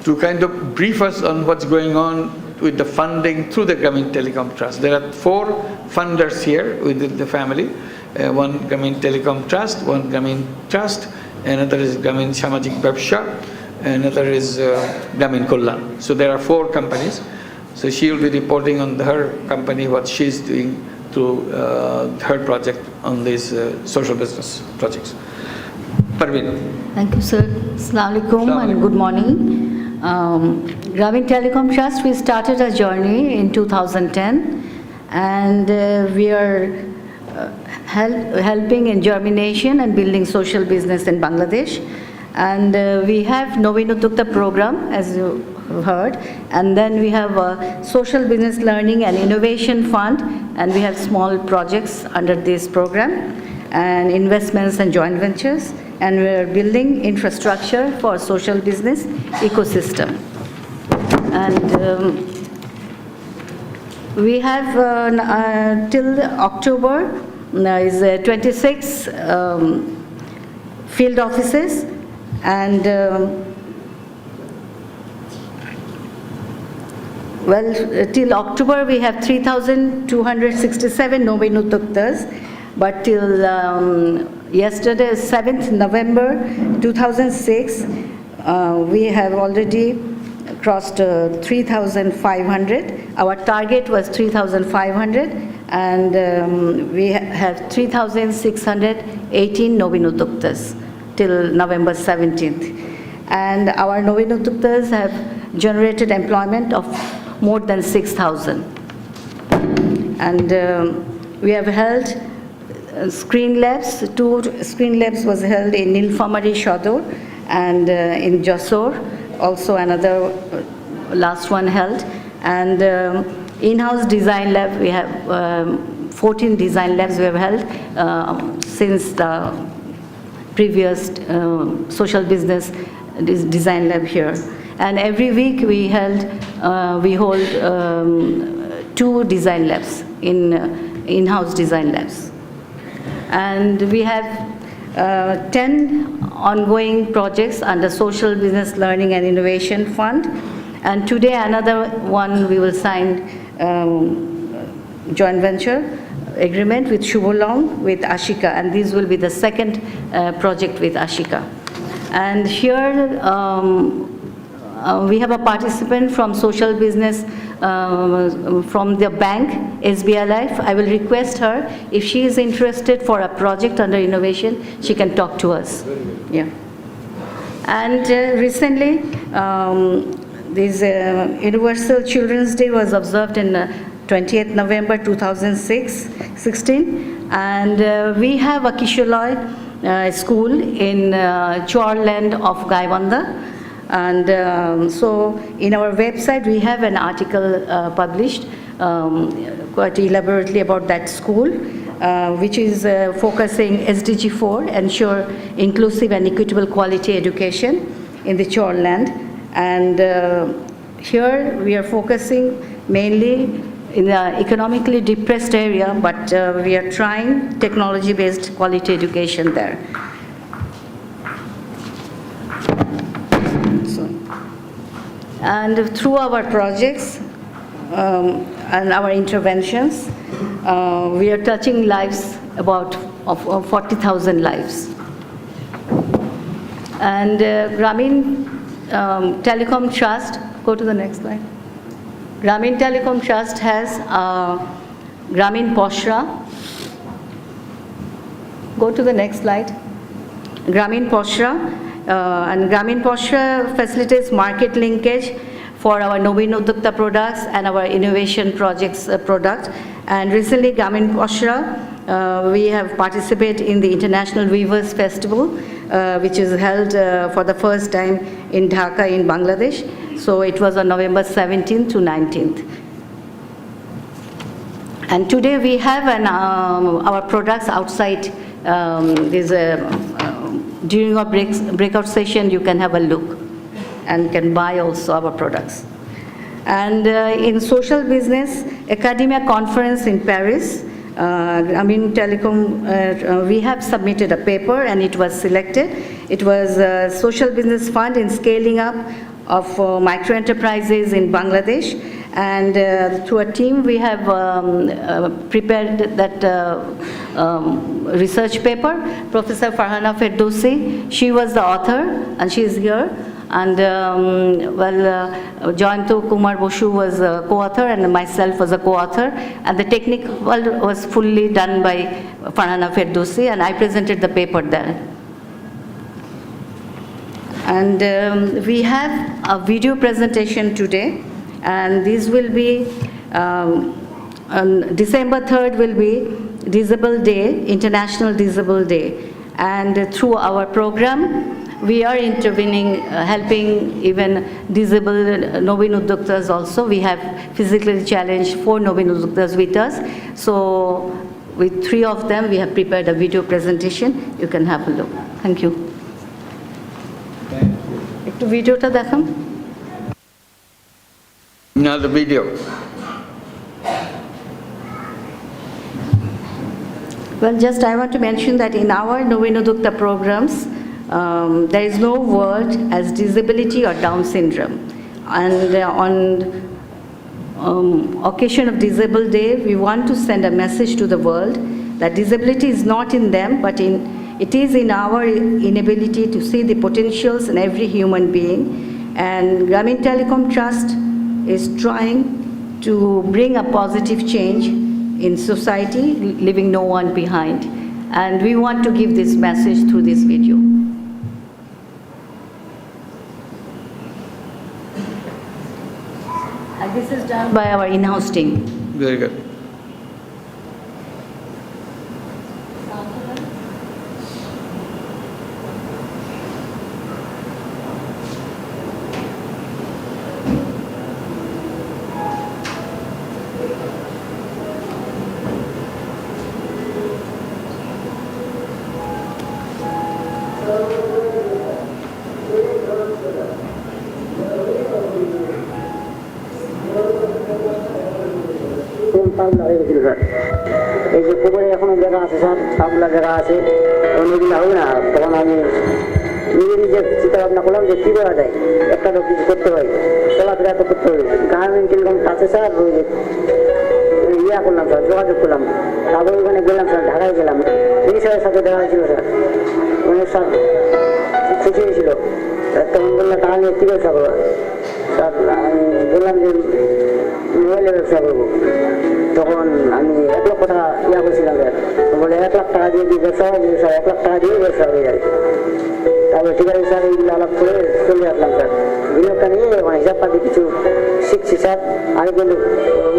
to kind of brief us on what's going on with the funding through the Grameen Telecom Trust. There are 4 funders here within the family. One Grameen Telecom Trust, one Grameen Trust, another is Grameen Samajik Babsha, another is Grameen Kullan. So there are 4 companies. So she will be reporting on her company, what she's doing through her project on these social business projects. Parveen. Thank you, sir. Assalamu alaikum and good morning. Grameen Telecom Trust, we started a journey in 2010, and we are helping in germination and building social business in Bangladesh. And we have Nobinuddukta program, as you heard, and then we have a social business learning and innovation fund, and we have small projects under this program, and investments and joint ventures, and we are building infrastructure for social business ecosystem. And we have till October is 26 field offices, and well, till October we have 3,267 Nobinudduktas, but till yesterday, 7th November 2006, we have already crossed 3,500. Our target was 3,500, and we have 3,618 Nobinudduktas till November 17th. And our Nobinudduktas have generated employment of more than 6,000. And we have held screen labs. 2 screen labs was held in Nilphamari Shodor and in Jessore, also another last one held. And in-house design lab, we have 14 design labs we have held since the previous social business design lab here. And every week we hold 2 design labs in-house design labs. And we have 10 ongoing projects under Social Business Learning and Innovation Fund. And today another one we will sign joint venture agreement with Shubholong with Ashika, and this will be the second project with Ashika. And here we have a participant from social business from the bank, SBDL. I will request her, if she is interested for a project under innovation, she can talk to us. Yeah. And recently, this Universal Children's Day was observed in 20th November 2016, and we have a Kisholoi school in Chorland of Gaibanda. And so in our website, we have an article published quite elaborately about that school, which is focusing SDG 4, ensure inclusive and equitable quality education in the Chorland. And here we are focusing mainly in the economically depressed area, but we are trying technology-based quality education there. And through our projects and our interventions, we are touching lives of 40,000 lives. And Grameen Telecom Trust, go to the next slide. Grameen Telecom Trust has Grameen Poshra. Go to the next slide. Grameen Poshra. And Grameen Poshra facilitates market linkage for our Nobin Udyokta products and our innovation projects product. And recently, Grameen Poshra, we have participated in the International Weavers Festival, which is held for the first time in Dhaka in Bangladesh. So it was on November 17th to 19th. And today we have our products outside. During our breakout session, you can have a look and can buy also our products. And in social business, academia conference in Paris, Grameen Telecom, we have submitted a paper and it was selected. It was a social business fund in scaling up of micro-enterprises in Bangladesh. And through a team, we have prepared that research paper. Professor Farhana Ferdowsi, she was the author, and she is here. And Jayanto Kumar Boshu was a co-author, and myself was a co-author. And the technical was fully done by Farhana Ferdowsi, and I presented the paper there. And we have a video presentation today. And this will be, on December 3rd will be Disable Day, International Disable Day. And through our program, we are intervening, helping even disabled Nobin Udyoktas also. We have physically challenged 4 Nobin Udyoktas with us. So with 3 of them, we have prepared a video presentation. You can have a look. Thank you. Ekটু ভিডিওটা দেখান. Now the video. Well, just I want to mention that in our Nobin Udyokta programs, there is no word as disability or Down syndrome. And on occasion of Disable Day, we want to send a message to the world that disability is not in them, but it is in our inability to see the potentials in every human being. And Grameen Telecom Trust is trying to bring a positive change in society, leaving no one behind. And we want to give this message through this video. And this is done by our in-house team. Very good. এই যে পুকুরে এখনো জায়গা আছে sir, সবগুলা জায়গা আছে, নদীটা হবে না। তখন আমি নিজে চিন্তা ভাবনা করলাম যে কী করা যায়, একটা তো কিছু করতে হয়, চলাফেরা তো করতে হবে। গ্রামীণ টেলিকম আছে স্যার, ওই ইয়া করলাম স্যার, যোগাযোগ করলাম। তারপর ওখানে গেলাম স্যার, ঢাকায় গেলাম, মিনিস্টারের সাথে দেখা হয়েছিল স্যার, অনেক স্যার খুশি হয়েছিল। তখন বললাম টাকা নিয়ে কী ব্যবসা করবো? স্যার আমি বললাম যে মোবাইলের ব্যবসা করবো। তখন আমি 1 লক্ষ টাকা ইয়া করছিলাম স্যার। বলে 1 লাখ টাকা দিয়ে ব্যবসা হয়, 1 লাখ টাকা দিয়ে ব্যবসা হয়ে যায়। তারপরে ঠিক আছে স্যার, এইগুলো আলাপ করে চলে আসলাম স্যার। বিনিয়োগটা নিয়ে হিসাব পাতি কিছু শিখছি স্যার। আমি কিন্তু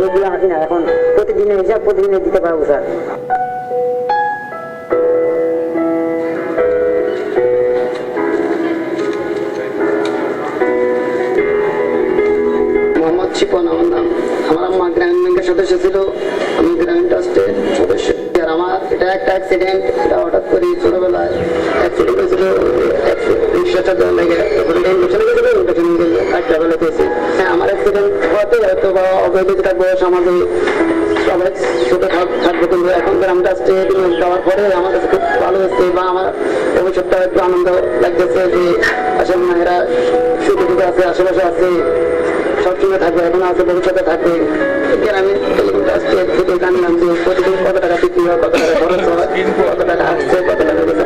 ওইগুলো আঁকি না, এখন প্রতিদিনের হিসাব প্রতিদিনে দিতে পারবো স্যার। মোহাম্মদ শিপন আমার নাম। আমার আম্মা গ্রামীণ ব্যাংকের সদস্য ছিল, আমি গ্রামীণ ট্রাস্টের সদস্য। আর আমার এটা একটা অ্যাক্সিডেন্ট, এটা হঠাৎ করে ছোটবেলায় অ্যাক্সিডেন্ট হয়েছিল, রিক্সা চালাতে লেগে চলে গেছিল, একটা বেলা পেয়েছি। হ্যাঁ, আমার অ্যাক্সিডেন্ট হওয়াতে হয়তো বা অবহেলিত থাকবো, সমাজে সবাই ছোট থাকবে, কিন্তু এখন গ্রাম ট্রাস্টে দেওয়ার পরে আমার কাছে খুব ভালো হচ্ছে বা আমার ভবিষ্যৎটা একটু আনন্দ লাগতেছে যে আসলে এরা সুবিধা আছে, আশেপাশে আছে, সবসময় থাকবে, এখন আছে, ভবিষ্যতে থাকবে। গ্রামীণ টেলিকম ট্রাস্টের থেকে জানলাম যে প্রতিদিন কত টাকা বিক্রি হয়, কত টাকা খরচ হয়, কত টাকা আসছে, কত টাকা গেছে,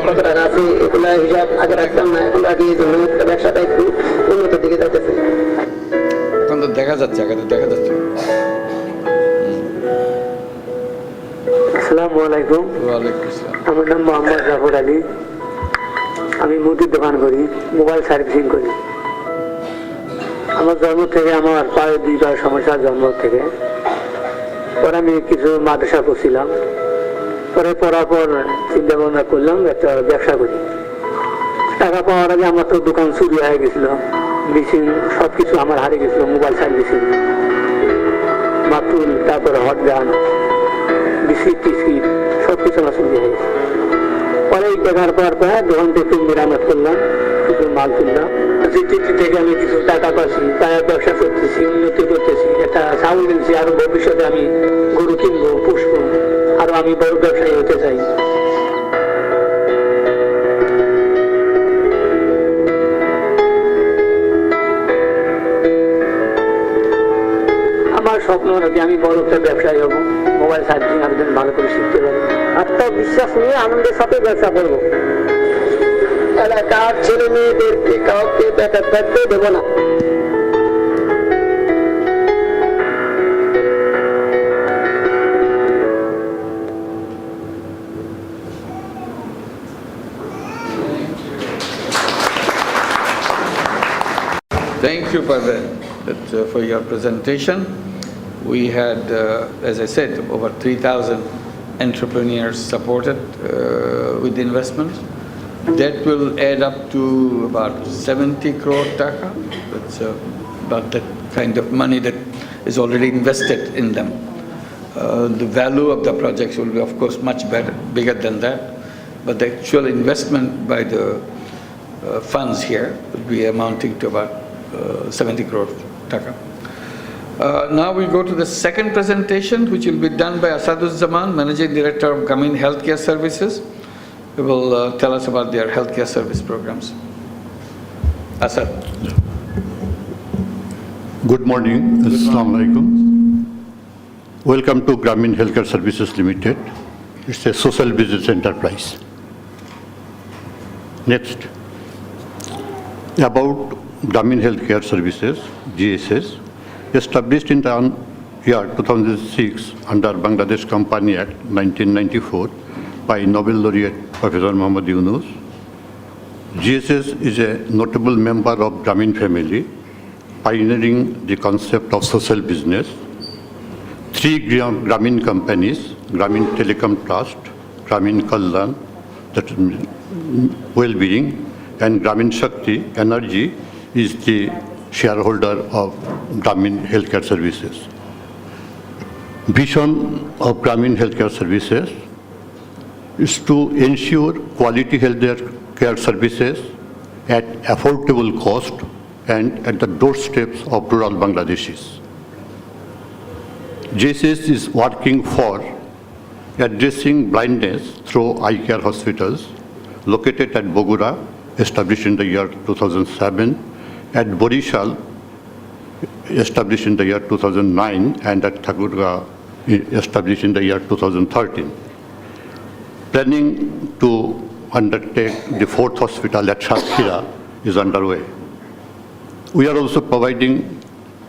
কত টাকা আছে, এগুলো হিসাব আগে রাখতাম না, এখন রাখি। এই জন্য ব্যবসাটা একটু উন্নত দিকে যাইতেছে। এখন তো দেখা যাচ্ছে, আগে তো দেখা যাচ্ছে। আসসালামু আলাইকুম। ওয়ালাইকুম আসসালাম। আমার নাম মোহাম্মদ জাফর আলী। আমি মুদির দোকান করি, মোবাইল সার্ভিসিং করি। আমার জন্ম থেকে আমার পায়ে 2বার সমস্যা, জন্ম থেকে। পরে আমি কিছু মাদ্রাসা করছিলাম, পরে পড়ার পর চিন্তা ভাবনা করলাম একটা ব্যবসা করি। টাকা পাওয়ার আগে আমার তো দোকান চুরি হয়ে গেছিল, মেশিন সবকিছু আমার হারিয়ে গেছিল, মোবাইল সার্ভিসিং, মাতুল, তারপরে হটগান, বিস্কিট টিস্কিট সবকিছু আমার চুরি হয়ে গেছে। পরে এই টাকার পাওয়ার পর দোকানটা একটু মেরামত করলাম, কিছু মাল তুললাম, থেকে আমি কিছু টাকা পাচ্ছি, পায়ের ব্যবসা করতেছি, উন্নতি করতেছি, একটা চাউল কিনছি, আরো ভবিষ্যতে আমি গরু কিনবো, পুষবো, আরো আমি বড় ব্যবসায়ী হতে চাই। আমার স্বপ্ন নাকি আমি বড় একটা ব্যবসায়ী হবো, মোবাইল সার্ভিসিং আমি যেন ভালো করে শিখতে পারি, আত্মবিশ্বাস নিয়ে আনন্দের সাথে ব্যবসা করবো। এলাকার ছেলে মেয়েদেরকে কাউকে বেকার থাকতে দেবো না। Thank you for your presentation. We had, as I said, over 3,000 entrepreneurs supported with investment. That will add up to about 70 crore taka. That's about the kind of money that is already invested in them. The value of the projects will be, of course, much bigger than that. But the actual investment by the funds here would be amounting to about 70 crore taka. Now we go to the second presentation, which will be done by Asaduzzaman, Managing Director of Grameen Healthcare Services, who will tell us about their healthcare service programs. Asad. Good morning. Assalamu alaikum. Welcome to Grameen Healthcare Services Limited. It's a social business enterprise. Next, about Grameen Healthcare Services, GSS, established in the year 2006 under Bangladesh Company Act 1994 by Nobel laureate Professor Muhammad Yunus. GSS is a notable member of Grameen family, pioneering the concept of social business. 3 Grameen companies, Grameen Telecom Trust, Grameen Kalyan, that is well-being, and Grameen Shakti Energy is the shareholder of Grameen Healthcare Services. Vision of Grameen Healthcare Services is to ensure quality healthcare services at affordable cost and at the doorsteps of rural Bangladeshis. GSS is working for addressing blindness through eye care hospitals located at Bogura, established in the year 2007, at Borishal, established in the year 2009, and at Thagurga, established in the year 2013. Planning to undertake the 4th hospital at Satkhira is underway. We are also providing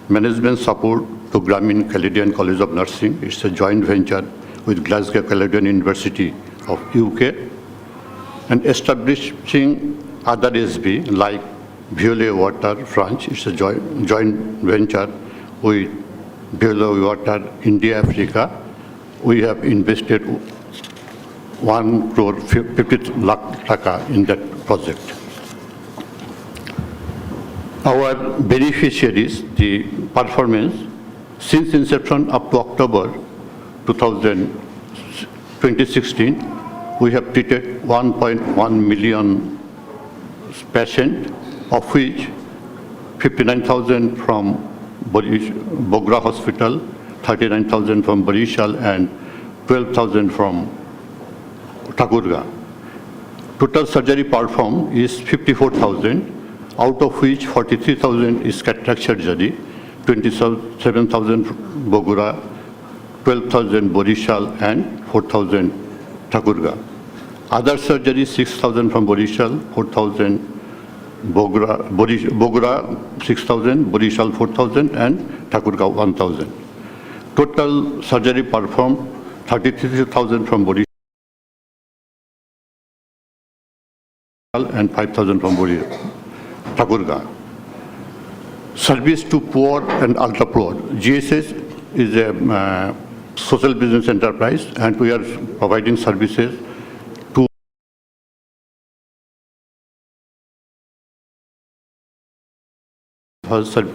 management support to Grameen Canadian College of Nursing. It's a joint venture with Glasgow Canadian University of UK, and establishing other SB like Violet Water France. It's a joint venture with Violet Water India Africa. We have invested 1 crore 50 lakh taka in that project. Our beneficiaries, the performance, since inception up to October 2016, we have treated 1.1 million patients, of which 59,000 from Bogra Hospital, 39,000 from Barishal, and 12,000 from Thakurga. Total surgery performed is 54,000, out of which 43,000 is cataract surgery, 27,000 Bogura, 12,000 Barishal, and 4,000 Thakurga. Other surgery 6,000 from Barishal, 4,000 Bogura 6,000, Barishal 4,000, and Thakurga 1,000. Total surgery performed 33,000 from Barishal and 5,000 from Thakurga. Service to poor and ultra poor. GSS is a social business enterprise, and we are providing services to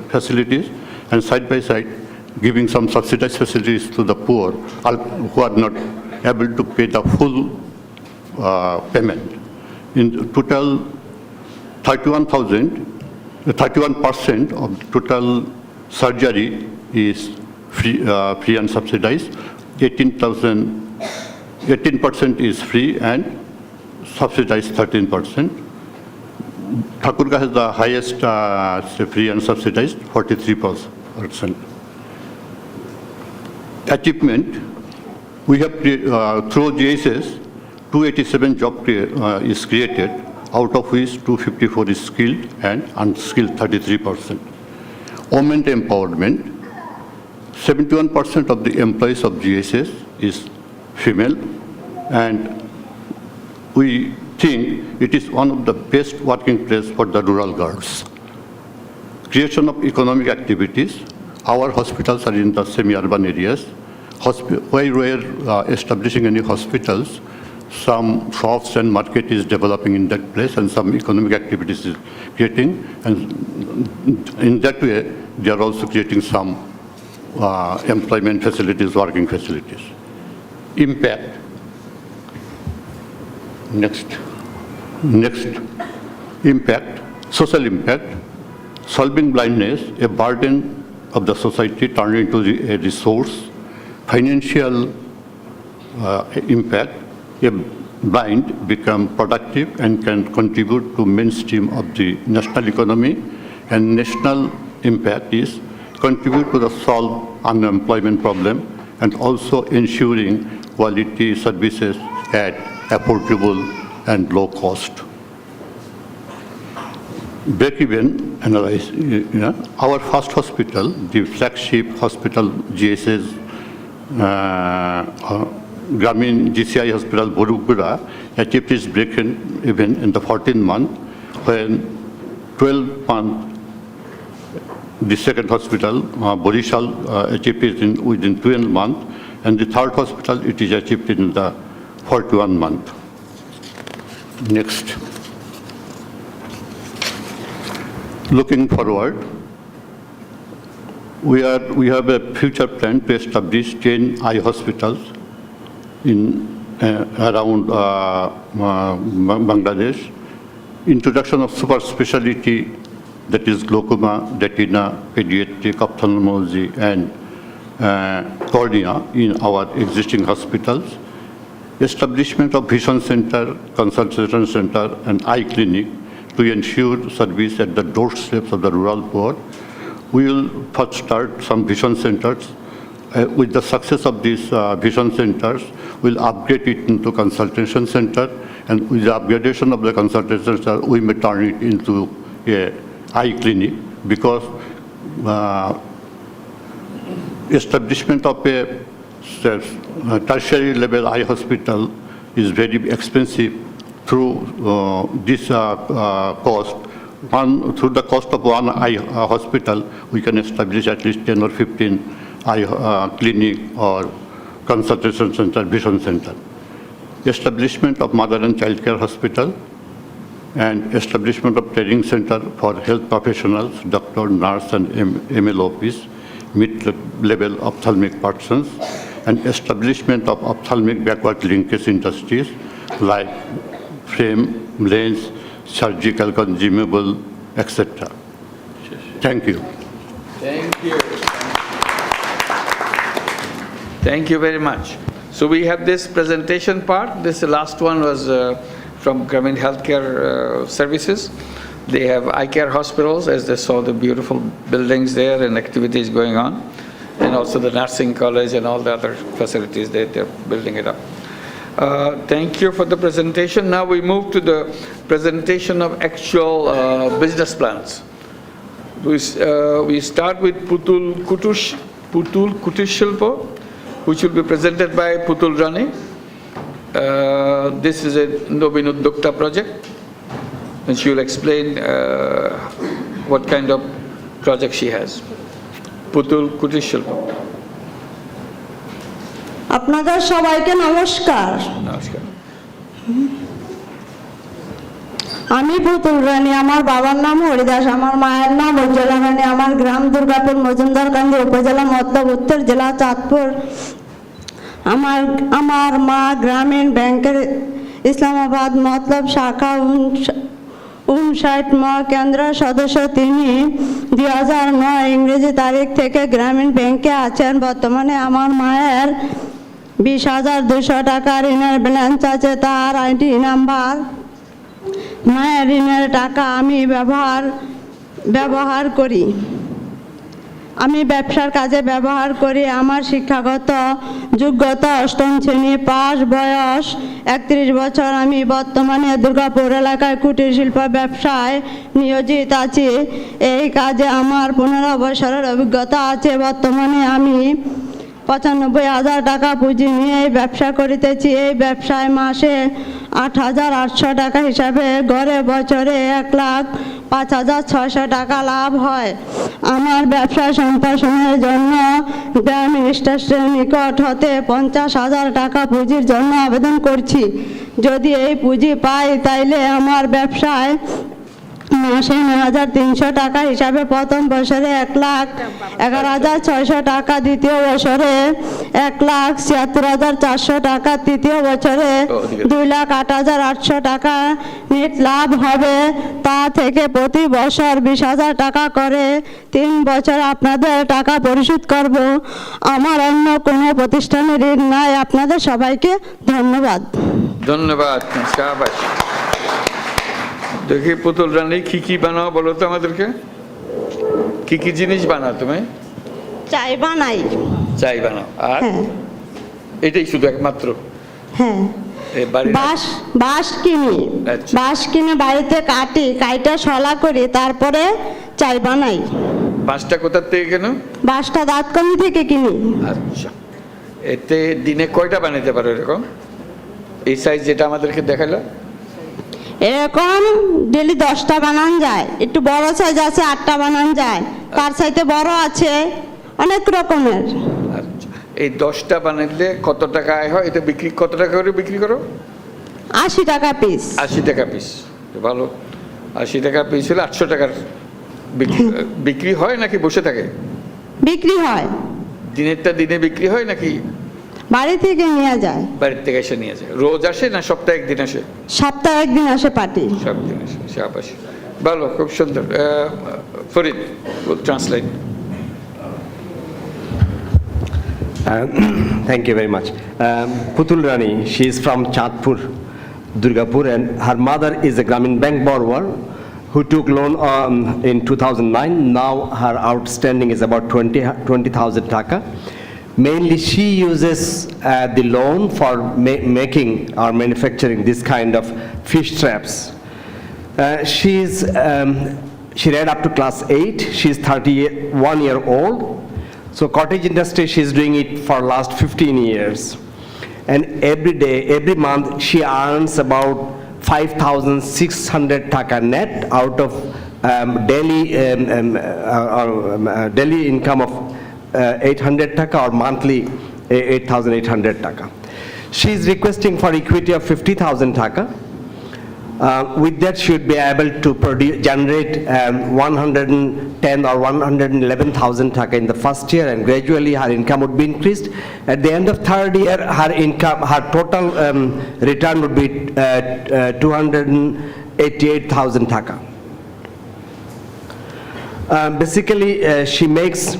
facilities, and side by side giving some subsidized facilities to the poor who are not able to pay the full payment. In total, 31% of total surgery is free and subsidized. 18% is free and subsidized 13%. Thakurga has the highest free and subsidized, 43%. Achievement, we have through GSS, 287 job is created, out of which 254 is skilled and unskilled 33%. Women empowerment, 71% of the employees of GSS is female, and we think it is one of the best working places for the rural girls. Creation of economic activities. Our hospitals are in the semi-urban areas. While we are establishing any hospitals, some shops and market is developing in that place, and some economic activities is creating, and in that way they are also creating some employment facilities, working facilities. Impact. Next. Impact, social impact, solving blindness, a burden of the society turned into a resource, financial impact, a blind become productive and can contribute to mainstream of the national economy, and national impact is contribute to the solve unemployment problem and also ensuring quality services at affordable and low cost. Break-even analysis. Our first hospital, the flagship hospital, GSS, Grameen GCI Hospital, Borugura, achieved its break-even in the 14th month, when 12 months, the second hospital, Barishal, achieved it within 12 months, and the third hospital, it is achieved in the 41 month. Next. Looking forward, we have a future plan to establish 10 eye hospitals in around Bangladesh. Introduction of super specialty, that is glaucoma, retina, pediatric, ophthalmology, and cornea in our existing hospitals. Establishment of vision center, consultation center, and eye clinic to ensure service at the doorsteps of the rural poor. We will first start some vision centers. With the success of these vision centers, we'll upgrade it into consultation center, and with the upgradation of the consultation center, we may turn it into a eye clinic because establishment of a tertiary level eye hospital is very expensive through this cost. Through the cost of one eye hospital, we can establish at least 10 or 15 eye clinic or consultation center, vision center. Establishment of mother and child care hospital and establishment of training center for health professionals, doctor, nurse and MLOPs, mid-level ophthalmic persons, and establishment of ophthalmic backward linkage industries like frame, lens, surgical consumable, etc. Thank you. Thank you. Thank you very much. So we have this presentation part. This last one was from Grameen Healthcare Services. They have eye care hospitals, as they saw the beautiful buildings there and activities going on, and also the nursing college and all the other facilities that they're building it up. Thank you for the presentation. Now we move to the presentation of actual business plans. We start with Putul Kutushilpo, which will be presented by Putul Rani. This is a Nobin Uddokta project, and she will explain what kind of project she has. Putul Kutushilpo. আপনাদের সবাইকে নমস্কার। নমস্কার। আমি পুতুল রানী, আমার বাবার নাম হরিদাস, আমার মায়ের নাম উজ্জ্বলা রানী, আমার গ্রাম দুর্গাপুর মজুমদারকান্দি উপজেলা মতলব উত্তর জেলা চাঁদপুর। আমার মা গ্রামীণ ব্যাংকের ইসলামাবাদ মতলব শাখা 59 কেন্দ্র সদস্য। তিনি 2009 ইংরেজি তারিখ থেকে গ্রামীণ ব্যাংকে আছেন। বর্তমানে আমার মায়ের 20,200 টাকা ঋণের ব্যালেন্স আছে। তার আইডি নাম্বার। মায়ের ঋণের টাকা আমি ব্যবহার করি। আমি ব্যবসার কাজে ব্যবহার করি। আমার শিক্ষাগত যোগ্যতা 8ম শ্রেণী পাস, বয়স 31 বছর। আমি বর্তমানে দুর্গাপুর এলাকায় কুটির শিল্প ব্যবসায় নিয়োজিত আছি। এই কাজে আমার 15 বছরের অভিজ্ঞতা আছে। বর্তমানে আমি 95,000 টাকা পুঁজি নিয়ে এই ব্যবসা করিতেছি। এই ব্যবসায় মাসে 8,800 টাকা হিসাবে গড়ে বছরে 1,05,600 টাকা লাভ হয়। আমার ব্যবসা সম্প্রসারণের জন্য গ্রাম মিনিস্ট্রের নিকট হতে 50,000 টাকা পুঁজির জন্য আবেদন করছি। যদি এই পুঁজি পাই তাইলে আমার ব্যবসায় মাসে 9,300 টাকা হিসাবে প্রথম বছরে 1,11,600 টাকা, দ্বিতীয় বছরে 1,76,400 টাকা, তৃতীয় বছরে 2,08,800 টাকা নেট লাভ হবে। তা থেকে প্রতি বছর 20,000 টাকা করে 3 বছর আপনাদের টাকা পরিশোধ করব। আমার অন্য কোনো প্রতিষ্ঠানে ঋণ নাই। আপনাদের সবাইকে ধন্যবাদ। ধন্যবাদ। দেখি পুতুল রানী কি বানাও বলো তো আমাদেরকে। কি জিনিস বানাও তুমি? চাই বানাই। চাই বানাও। আর এটাই শুধু একমাত্র? হ্যাঁ। বাঁশ কিনে বাড়িতে কাইটা শলা করি, তারপরে চাই বানাই। বাঁশটা কোথা থেকে কেন? বাঁশটা দাঁতকানি থেকে কিনি। আচ্ছা। এতে দিনে কয়টা বানাইতে পারো এরকম? এই সাইজ যেটা আমাদেরকে দেখালো এরকম ডেলি 10টা বানান যায়। একটু বড় সাইজ আছে 8টা বানান যায়। তার চাইতে বড় আছে, অনেক রকমের। আচ্ছা। এই 10টা বানাইলে কত টাকা আয় হয়? এটা বিক্রি কত টাকা করে বিক্রি করো? 80 টাকা পিস। 80 টাকা পিস। ভালো। 80 টাকা পিস হলে 800 টাকার বিক্রি হয় নাকি বসে থাকে? বিক্রি হয়। দিনেরটা দিনে বিক্রি হয় নাকি বাড়ি থেকে নিয়ে যায়? বাড়ি থেকে এসে নিয়ে যায়। রোজ আসে না সপ্তাহে একদিন আসে? সপ্তাহে একদিন আসে পার্টি। সপ্তাহে আসে। শাবাশ। ভালো, খুব সুন্দর। Farid will translate. Thank you very much. Putul Rani, she is from Chandpur, Durgapur, and her mother is a Grameen Bank borrower who took loan in 2009. Now her outstanding is about 20,000 taka. Mainly she uses the loan for making or manufacturing this kind of fish traps. She is She read up to class 8. She's 31 year old. So cottage industry, she's doing it for last 15 years. And every day, every month, she earns about 5,600 taka net out of daily income of 800 taka or monthly 8,800 taka. She's requesting for equity of 50,000 taka. With that, she would be able to generate 110 or 111,000 taka in the first year, and gradually her income would be increased. At the end of third year, her income, her total return would be 288,000 taka. Basically, she makes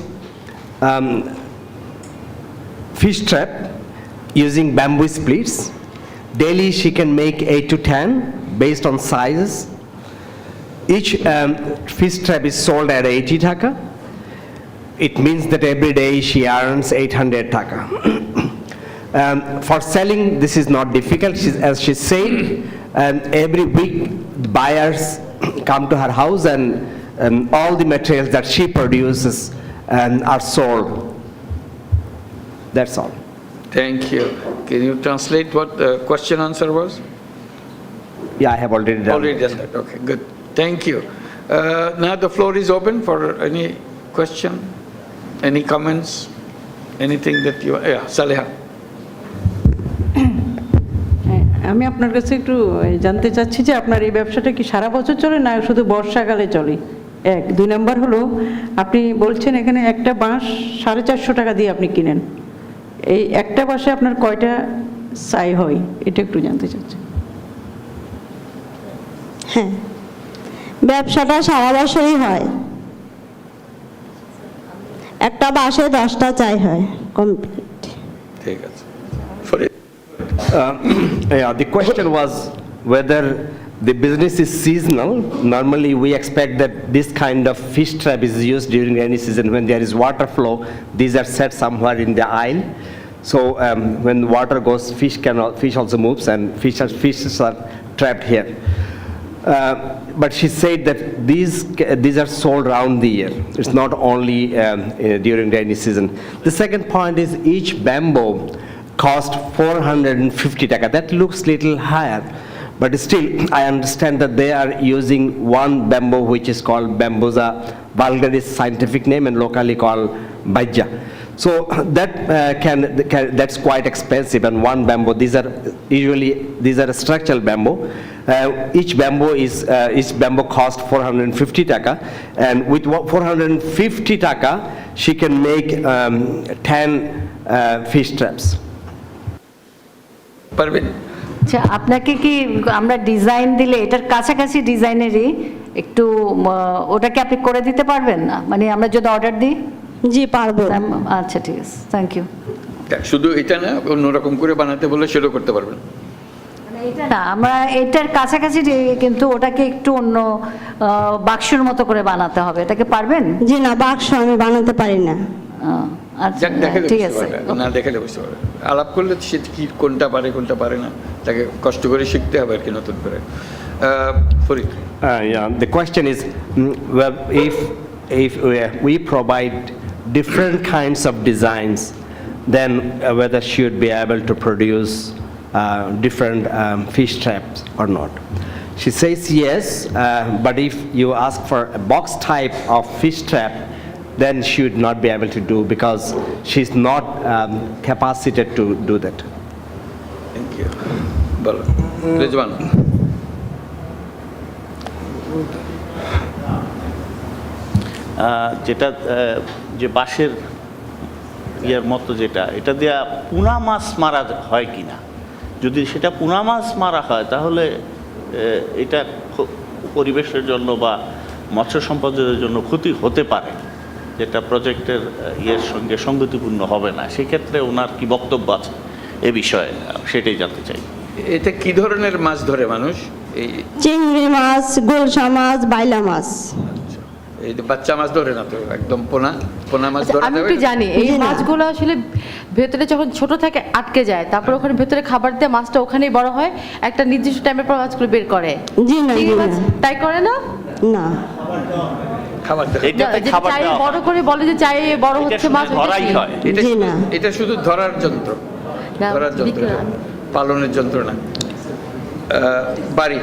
fish trap using bamboo splits. Daily, she can make 8 to 10 based on sizes. Each fish trap is sold at 80 taka. It means that every day she earns 800 taka. For selling, this is not difficult. As she said, every week buyers come to her house, and all the materials that she produces are sold. That's all. Thank you. Can you translate what the question answer was? Yeah, I have already done. Already done that. Okay, good. Thank you. Now the floor is open for any question, any comments, anything that you. Yeah, Saleha. আমি আপনার কাছে একটু জানতে চাচ্ছি যে আপনার এই ব্যবসাটা কি সারা বছর চলে না শুধু বর্ষাকালে চলে? এক, দুই নাম্বার হলো আপনি বলছেন এখানে একটা বাঁশ 450 টাকা দিয়ে আপনি কিনেন, এই একটা বাঁশে আপনার কয়টা চাই হয় এটা একটু জানতে চাচ্ছি। হ্যাঁ, ব্যবসাটা সারা বছরই হয়, একটা বাঁশে 10টা চাই হয় কমপ্লিট। ঠিক আছে। Yeah, the question was whether the business is seasonal. Normally, we expect that this kind of fish trap is used during rainy season when there is water flow. These are set somewhere in the aisle. So when water goes, fish also moves, and fishes are trapped here. But she said that these are sold around the year. It's not only during rainy season. The second point is each bamboo cost 450 taka. That looks little higher, but still I understand that they are using one bamboo which is called Bambusa vulgaris scientific name and locally called Bajja. So that's quite expensive, and one bamboo, these are structural bamboo. Each bamboo cost 450 taka, and with 450 taka she can make 10 fish traps. পারবেন? আচ্ছা, আপনাকে কি আমরা design দিলে এটার কাছাকাছি ডিজাইনেরই একটু ওটাকে আপনি করে দিতে পারবেন না, মানে আমরা যদি অর্ডার দিই? জি পারবো। আচ্ছা ঠিক আছে, থ্যাংক ইউ। শুধু এটা না, অন্যরকম করে বানাতে বলে সেটাও করতে পারবেন? এটা না, আমরা এটার কাছাকাছি কিন্তু ওটাকে একটু অন্য বাক্সের মতো করে বানাতে হবে, এটাকে পারবেন? জি না, বাক্স আমি বানাতে পারি না। আচ্ছা ঠিক আছে, না দেখালে বুঝতে পারবে, আলাপ করলে সে কি কোনটা পারে কোনটা পারে না, তাকে কষ্ট করে শিখতে হবে আর কি নতুন করে। Farid. Yeah, the question is if we provide different kinds of designs, then whether she would be able to produce different fish traps or not. She says yes, but if you ask for a box type of fish trap, then she would not be able to do because she's not capacitated to do that. Thank you. Bolo. Rizwan. যেটা যে বাঁশের ইয়ের মতো যেটা, এটা দিয়ে পুনা মাছ মারা হয় কিনা? যদি সেটা পুনা মাছ মারা হয় তাহলে এটা পরিবেশের জন্য বা মৎস্য সম্পদের জন্য ক্ষতি হতে পারে, যেটা প্রজেক্টের ইয়ের সঙ্গে সঙ্গতিপূর্ণ হবে না। সেক্ষেত্রে ওনার কি বক্তব্য আছে এ বিষয়ে, সেটাই জানতে চাই। এটা কি ধরনের মাছ ধরে মানুষ? এই চিংড়ি মাছ, গোলসা মাছ, বাইলা মাছ। এই বাচ্চা মাছ ধরে না তো, একদম পোনা মাছ ধরে। আমি একটু জানি এই মাছগুলো আসলে ভেতরে যখন ছোট থাকে আটকে যায়, তারপর ওখানে ভেতরে খাবার দিয়ে মাছটা ওখানেই বড় হয়, একটা নির্দিষ্ট টাইমের পর মাছগুলো বের করে। জি না, তাই করে না? না খাবার দেওয়া হয়। এটাতে যে খাবার চায়ে দেওয়া বড় করে বলে যে চায়ে বড় এটা হচ্ছে শুধু মাছ ওইটা ধরাই কি? হয় এটা জি না। এটা শুধু ধরার যন্ত্র, না, ধরার যন্ত্র, পালনের যন্ত্র না। বাড়ি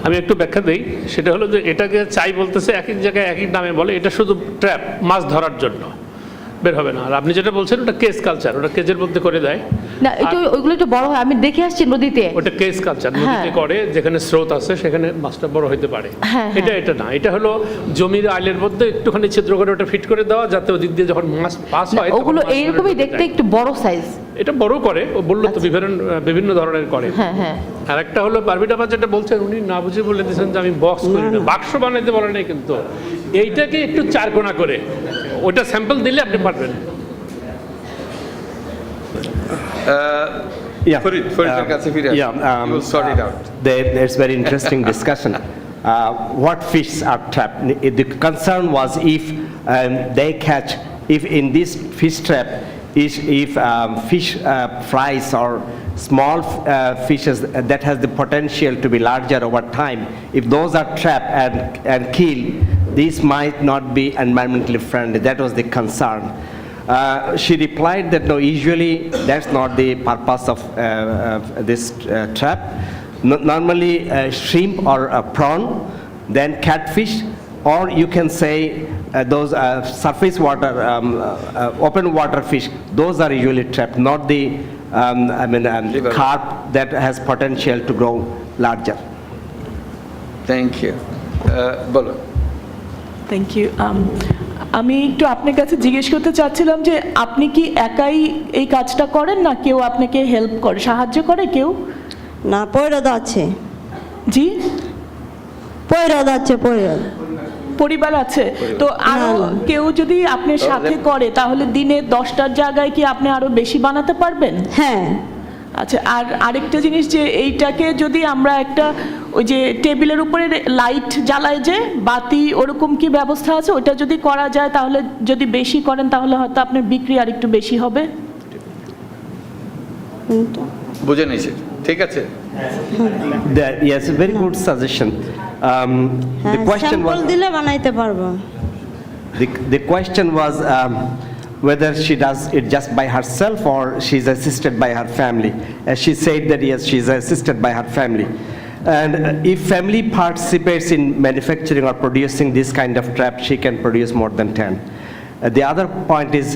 আমি একটু ব্যাখ্যা দেই, সেটা হলো যে এটাকে চাই বলতেছে এক এক জায়গায় এক এক নামে বলে, এটা শুধু ট্র্যাপ, মাছ ধরার জন্য, বের হবে না। আর আপনি যেটা বলছেন ওটা কেস কালচার, ওটা কেজের মধ্যে করে দেয়। না এটা ওইগুলো একটু বড় হয়, আমি দেখে আসছি নদীতে। ওটা কেস কালচার, নদীতে করে, যেখানে স্রোত আছে সেখানে মাছটা বড় হতে পারে। হ্যাঁ, এটা না, এটা হলো জমির আইলের মধ্যে একটুখানি ছিদ্র করে ওটা ফিট করে দেওয়া, যাতে ওদিক দিয়ে যখন মাছ পাস হয় ওগুলো এইরকমই দেখতে, একটু বড় সাইজ। এটা বড় করে, ও বললো তো বিভিন্ন ধরনের করে। হ্যাঁ হ্যাঁ। আর একটা হলো পারবিটা মাছ, যেটা বলছেন উনি না বুঝে বলে দিয়েছেন যে আমি বক্স করি না, বাক্স বানাইতে বলে নাই, কিন্তু এইটাকে একটু চারকোনা করে, ওটা স্যাম্পল দিলে আপনি পারবেন। Farid, you will sort it out. There's very interesting discussion. What fish are trapped? The concern was if they catch, if in this fish trap, if fish fries or small fishes that has the potential to be larger over time, if those are trapped and killed, these might not be environmentally friendly. That was the concern. She replied that no, usually that's not the purpose of this trap. Normally shrimp or prawn, then catfish, or you can say those surface water, open water fish, those are usually trapped, not the carp that has potential to grow larger. Thank you. Bolo. Thank you. আমি একটু আপনার কাছে জিজ্ঞেস করতে চাচ্ছিলাম যে আপনি কি একাই এই কাজটা করেন, না কেউ আপনাকে হেল্প করে, সাহায্য করে কেউ? না, পয়রাদ আছে। জি, পয়রাদ আছে, পয়রাদ পরিবার আছে। তো আরো কেউ যদি আপনার সাথে করে তাহলে দিনে 10টার জায়গায় কি আপনি আরো বেশি বানাতে পারবেন? হ্যাঁ। আচ্ছা, আর আরেকটা জিনিস, যে এইটাকে যদি আমরা একটা ওই যে টেবিলের উপরে লাইট জ্বালায় যে বাতি, ওরকম কি ব্যবস্থা আছে? ওটা যদি করা যায় তাহলে, যদি বেশি করেন তাহলে হয়তো আপনার বিক্রি আর একটু বেশি হবে। বুঝে নিয়েছি, ঠিক আছে। Yes, very good suggestion. The question was, দিলে বানাইতে পারবো। the question was whether she does it just by herself or she's assisted by her family. As she said that yes, she's assisted by her family. And if family participates in manufacturing or producing this kind of trap, she can produce more than 10. The other point is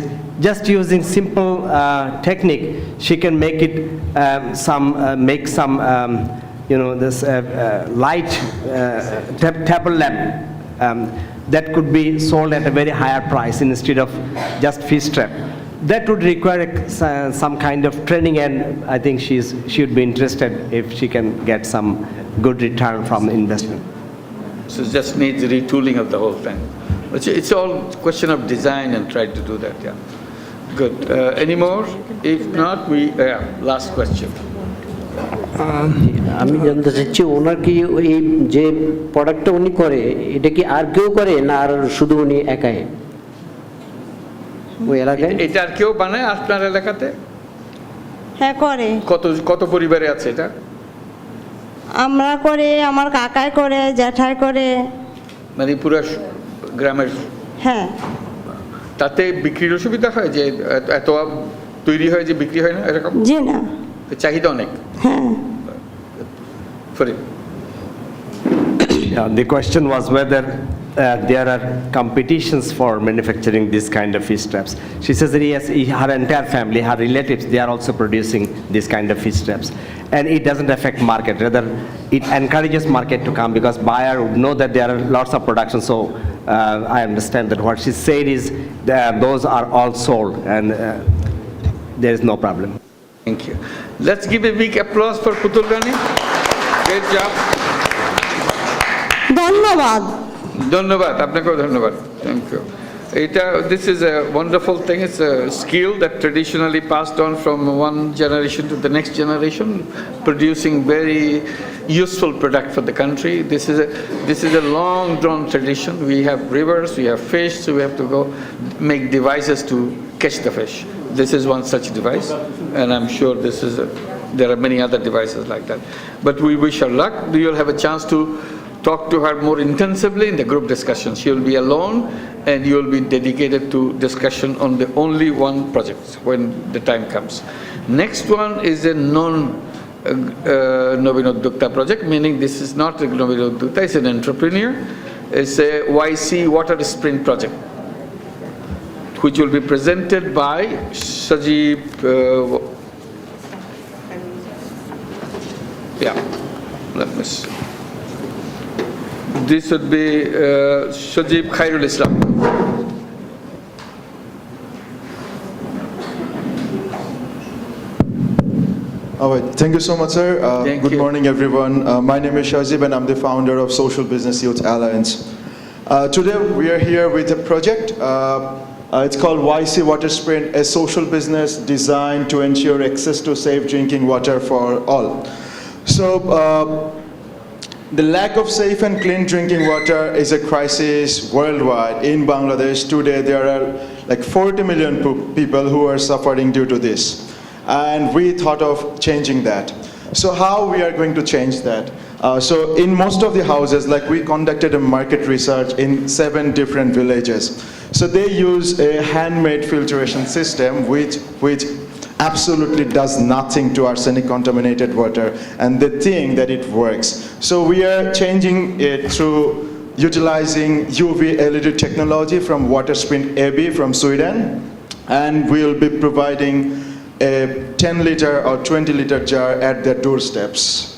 just using simple technique, she can make it make some this light table lamp that could be sold at a very higher price instead of just fish trap. That would require some kind of training, and I think she would be interested if she can get some good return from the investment. So it just needs retooling of the whole thing. It's all question of design, and try to do that, yeah. Good. Any more? If not, last question. আমি জানতে চাচ্ছি, ওনার কি এই যে প্রোডাক্টটা উনি করে, এটা কি আর কেউ করে, না আর শুধু উনি একাই ওই এলাকায়? এটা আর কেউ বানায় আপনার এলাকাতে? হ্যাঁ করে। কত পরিবারে আছে এটা? আমরা করে, আমার কাকাই করে, জ্যাঠাই করে। মানে পুরো গ্রামের? হ্যাঁ। তাতে বিক্রির অসুবিধা হয় যে এত তৈরি হয় যে বিক্রি হয় না এরকম? জি না, চাহিদা অনেক। হ্যাঁ। The question was whether there are competitions for manufacturing this kind of fish traps. She says that yes, her entire family, her relatives, they are also producing this kind of fish traps. And it doesn't affect market, rather it encourages market to come, because buyer would know that there are lots of production. So I understand that what she said is that those are all sold, and there is no problem. Thank you. Let's give a big applause for Putul Rani. Great job. ধন্যবাদ। ধন্যবাদ, আপনাকেও ধন্যবাদ। Thank you. This is a wonderful thing. It's a skill that traditionally passed on from one generation to the next generation, producing very useful product for the country. This is a long drawn tradition. We have rivers, we have fish, so we have to go make devices to catch the fish. This is one such device, and I'm sure there are many other devices like that. But we wish her luck. You'll have a chance to talk to her more intensively in the group discussion. She will be alone and you will be dedicated to discussion on the only one project when the time comes. Next one is a non-Novinoddukta project, meaning this is not a Novinoddukta, it's an entrepreneur. It's a YC water sprint project, which will be presented by Sajib. Let me see. This would be Sajib Khairul Islam. All right, thank you so much, sir. Good morning, everyone. My name is Shazib and I'm the founder of Social Business Youth Alliance. Today we are here with a project. It's called YC Water Sprint, a social business designed to ensure access to safe drinking water for all. So the lack of safe and clean drinking water is a crisis worldwide. In Bangladesh today there are like 40 million people who are suffering due to this. And we thought of changing that. So how we are going to change that? So in most of the houses, like we conducted a market research in 7 different villages. So they use a handmade filtration system which absolutely does nothing to arsenic contaminated water, and they think that it works. So we are changing it through utilizing UV LED technology from Water Sprint AB from Sweden, and we'll be providing a 10-liter or 20-liter jar at their doorsteps.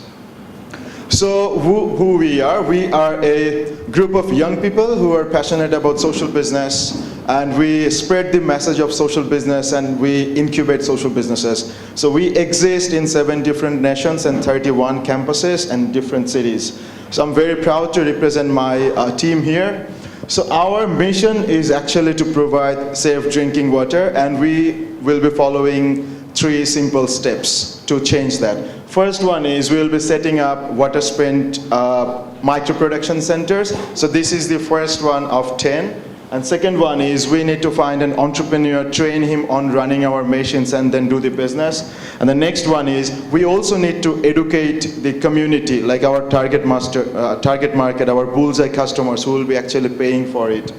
So who we are? We are a group of young people who are passionate about social business, and we spread the message of social business and we incubate social businesses. So we exist in 7 different nations and 31 campuses and different cities. So I'm very proud to represent my team here. So our mission is actually to provide safe drinking water, and we will be following 3 simple steps to change that. First one is we'll be setting up water sprint micro production centers. So this is the first one of 10. And second one is we need to find an entrepreneur, train him on running our machines and then do the business. And the next one is we also need to educate the community, like our target market, our bullseye customers who will be actually paying for it.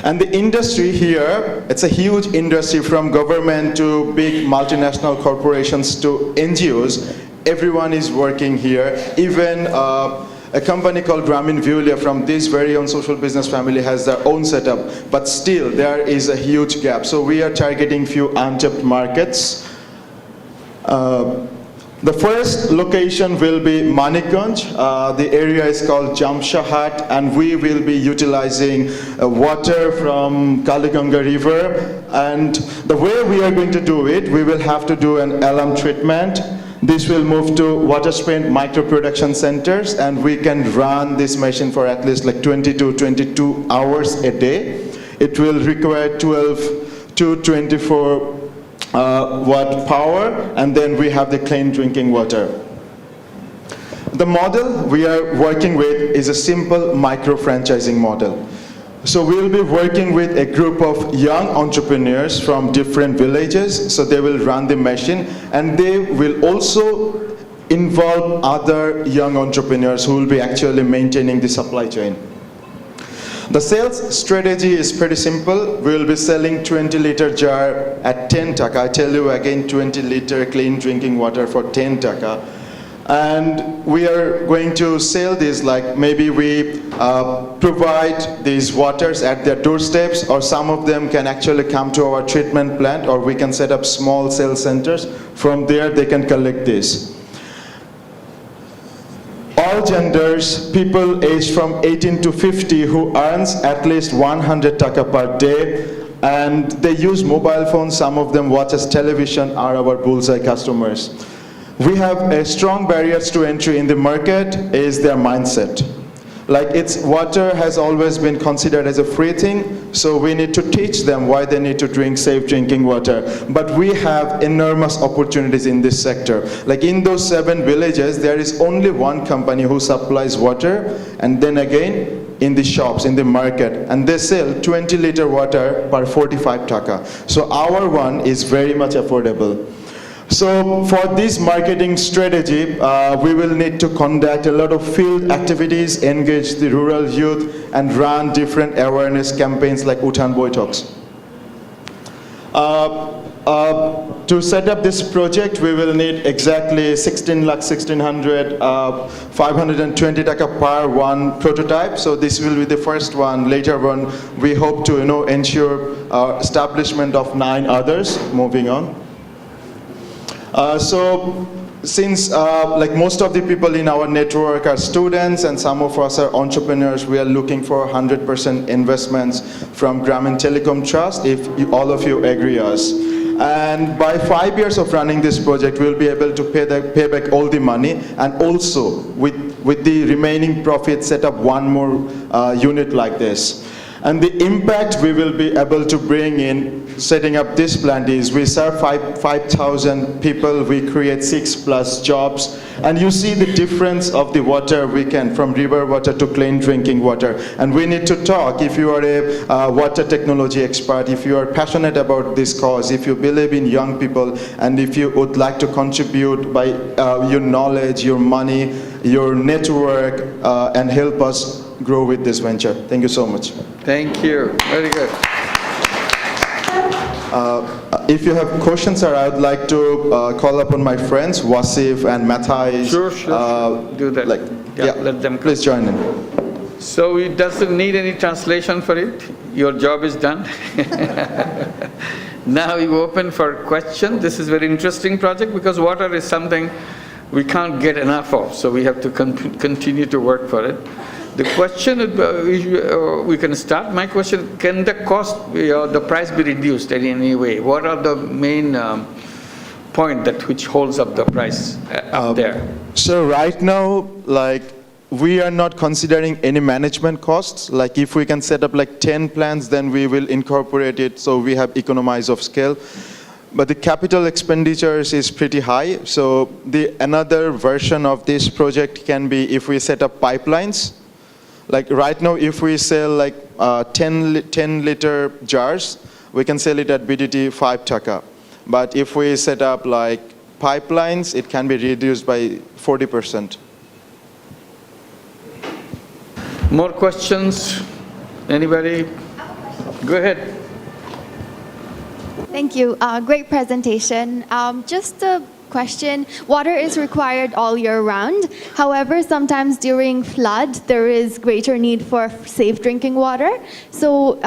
And the industry here, it's a huge industry from government to big multinational corporations to NGOs. Everyone is working here. Even a company called Grameen Vulia from this very own social business family has their own setup, but still there is a huge gap. So we are targeting few untapped markets. The first location will be Manikganj. The area is called Jamshahat, and we will be utilizing water from Kaliganga River. And the way we are going to do it, we will have to do an alarm treatment. This will move to water sprint micro production centers, and we can run this machine for at least like 20 to 22 hours a day. It will require 12 to 24 watt power, and then we have the clean drinking water. The model we are working with is a simple micro franchising model. So we'll be working with a group of young entrepreneurs from different villages. So they will run the machine, and they will also involve other young entrepreneurs who will be actually maintaining the supply chain. The sales strategy is pretty simple. We will be selling 20-liter jar at 10 taka. I tell you again, 20-liter clean drinking water for 10 taka. And we are going to sell this, like maybe we provide these waters at their doorsteps, or some of them can actually come to our treatment plant, or we can set up small sales centers. From there they can collect this. All genders, people aged from 18 to 50 who earns at least 100 taka per day, and they use mobile phones, some of them watches television, are our bullseye customers. We have a strong barriers to entry in the market is their mindset. Like water has always been considered as a free thing, so we need to teach them why they need to drink safe drinking water. But we have enormous opportunities in this sector. Like in those 7 villages, there is only one company who supplies water, and then again in the shops, in the market, and they sell 20-liter water per 45 taka. So our one is very much affordable. So for this marketing strategy, we will need to conduct a lot of field activities, engage the rural youth, and run different awareness campaigns like Uthan Boy Talks. To set up this project, we will need exactly 520 taka per one prototype. So this will be the first one. Later on, we hope to ensure establishment of 9 others. Moving on. So since like most of the people in our network are students and some of us are entrepreneurs, we are looking for 100% investments from Grameen Telecom Trust, if all of you agree us. And by 5 years of running this project, we'll be able to pay back all the money, and also with the remaining profit set up one more unit like this. And the impact we will be able to bring in setting up this plant is we serve 5,000 people, we create 6+ jobs, and you see the difference of the water we can, from river water to clean drinking water. And we need to talk, if you are a water technology expert, if you are passionate about this cause, if you believe in young people, and if you would like to contribute by your knowledge, your money, your network, and help us grow with this venture. Thank you so much. Thank you. Very good. If you have questions, sir, I would like to call upon my friends, Wasif and Mathai. Sure. Do that. Let them come. Please join in. So it doesn't need any translation for it. Your job is done. Now you open for question. This is very interesting project because water is something we can't get enough of. So we have to continue to work for it. The question, we can start. My question, can the cost, the price be reduced in any way? What are the main point which holds up the price up there? So right now, like, we are not considering any management costs. Like if we can set up like 10 plants, then we will incorporate it so we have economies of scale. But the capital expenditures is pretty high. So another version of this project can be if we set up pipelines. Like right now, if we sell like 10-liter jars, we can sell it at BDT 5 taka. But if we set up like pipelines, it can be reduced by 40%. More questions? Anybody? Go ahead. Thank you. Great presentation. Just a question. Water is required all year round. However, sometimes during flood, there is greater need for safe drinking water. So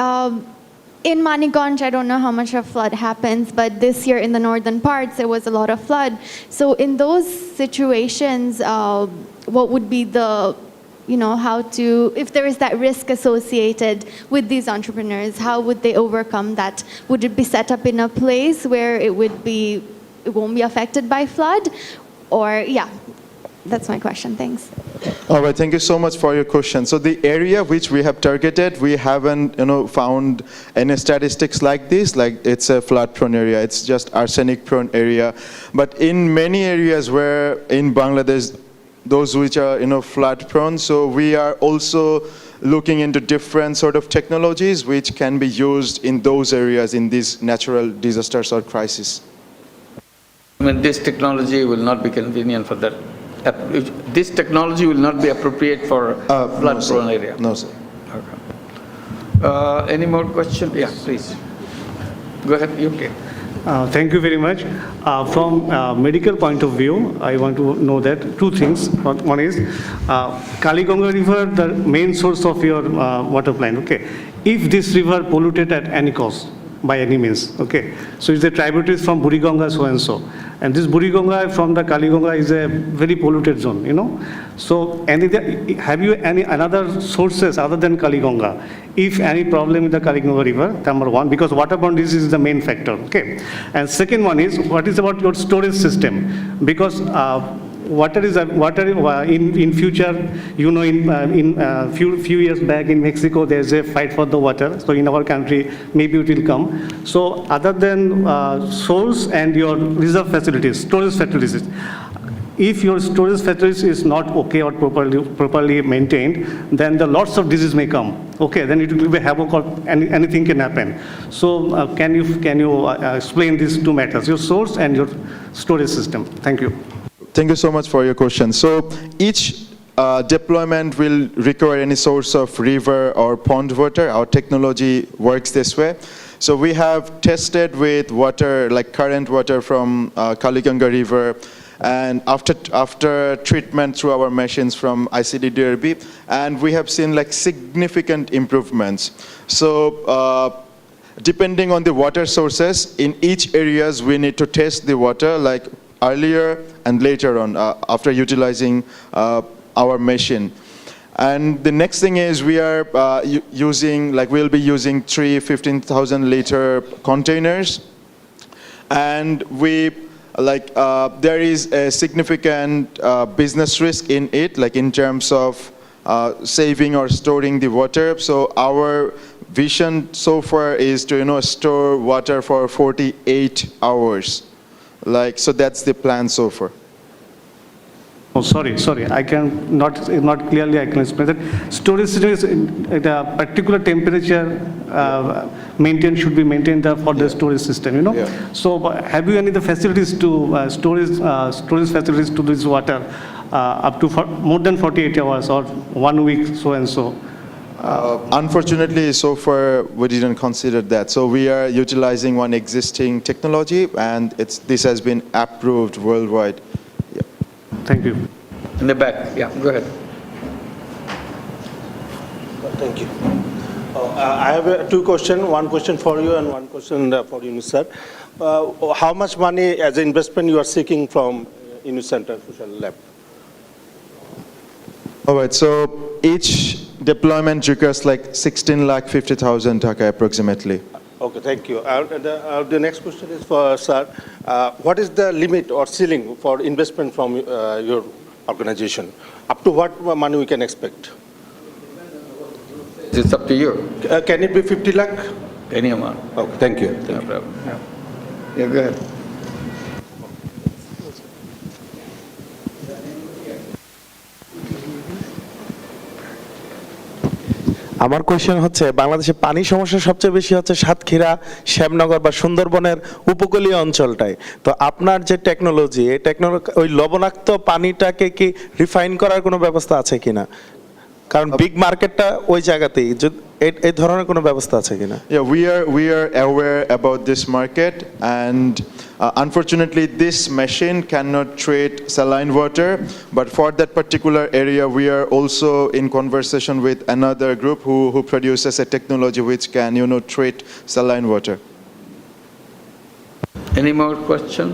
in Maniganj, I don't know how much of flood happens, but this year in the northern parts, there was a lot of flood. So in those situations, what would be the, if there is that risk associated with these entrepreneurs, how would they overcome that? Would it be set up in a place where it won't be affected by flood? Or, that's my question. Thanks. All right, thank you so much for your question. So the area which we have targeted, we haven't found any statistics like this, like it's a flood-prone area, it's just arsenic-prone area. But in many areas where in Bangladesh, those which are flood-prone, so we are also looking into different sort of technologies which can be used in those areas in these natural disasters or crises. I mean, this technology will not be convenient for that. This technology will not be appropriate for flood-prone area. No, sir. Okay. Any more questions? Yeah, please. Go ahead. Okay. Thank you very much. From a medical point of view, I want to know that two things. One is Kaligonga River, the main source of your water plant. Okay, if this river polluted at any cost, by any means, okay, so it's a tributary from Burigonga so and so, and this Burigonga from the Kaligonga is a very polluted zone, So, have you any another sources other than Kaligonga? If any problem with the Kaligonga River, number one, because waterborne disease is the main factor, okay. And second one is, what is about your storage system? Because water in future, in few years back in Mexico, there's a fight for the water. So in our country, maybe it will come. So other than source and your reserve facilities, storage facilities, if your storage facility is not okay or properly maintained, then the lots of disease may come. Okay, then it will be havoc or anything can happen. So can you explain these two matters, your source and your storage system? Thank you. Thank you so much for your question. So each deployment will require any source of river or pond water. Our technology works this way. So we have tested with water, like current water from Kaliganga River, and after treatment through our machines from ICD-DRB, and we have seen like significant improvements. So depending on the water sources, in each areas we need to test the water like earlier and later on after utilizing our machine. And the next thing is we are we'll be using 3 15,000 liter containers, and there is a significant business risk in it, like in terms of saving or storing the water. So our vision so far is to store water for 48 hours. So that's the plan so far. Oh, sorry, I can not clearly I can explain that. Storage system is at a particular temperature should be maintained for the storage system, Yeah. So have you any of the facilities to storage facilities to this water up to more than 48 hours or 1 week, so and so? Unfortunately, so far we didn't consider that. So we are utilizing one existing technology, and this has been approved worldwide. Yeah. Thank you. In the back, yeah, go ahead. Thank you. I have two questions. One question for you and one question for UNICEF. How much money as an investment you are seeking from UniCenter Social Lab? All right. So each deployment requires like 16,50,000 taka approximately. Okay, thank you. The next question is for Sir. What is the limit or ceiling for investment from your organization? Up to what money we can expect? It's up to you. Can it be 50 lakh? Any amount. Okay, thank you. No problem. Yeah, go ahead. আমার question হচ্ছে বাংলাদেশে পানি সমস্যা সবচেয়ে বেশি হচ্ছে সাতক্ষীরা, শ্যামনগর বা সুন্দরবনের উপকূলীয় অঞ্চলটায়। তো আপনার যে টেকনোলজি, এই ওই লবণাক্ত পানিটাকে কি রিফাইন করার কোনো ব্যবস্থা আছে কিনা? কারণ বিগ মার্কেটটা ওই জায়গাতেই, এই ধরনের কোনো ব্যবস্থা আছে কিনা? Yeah, we are aware about this market, and unfortunately this machine cannot treat saline water, but for that particular area we are also in conversation with another group who produces a technology which can treat saline water. Any more question?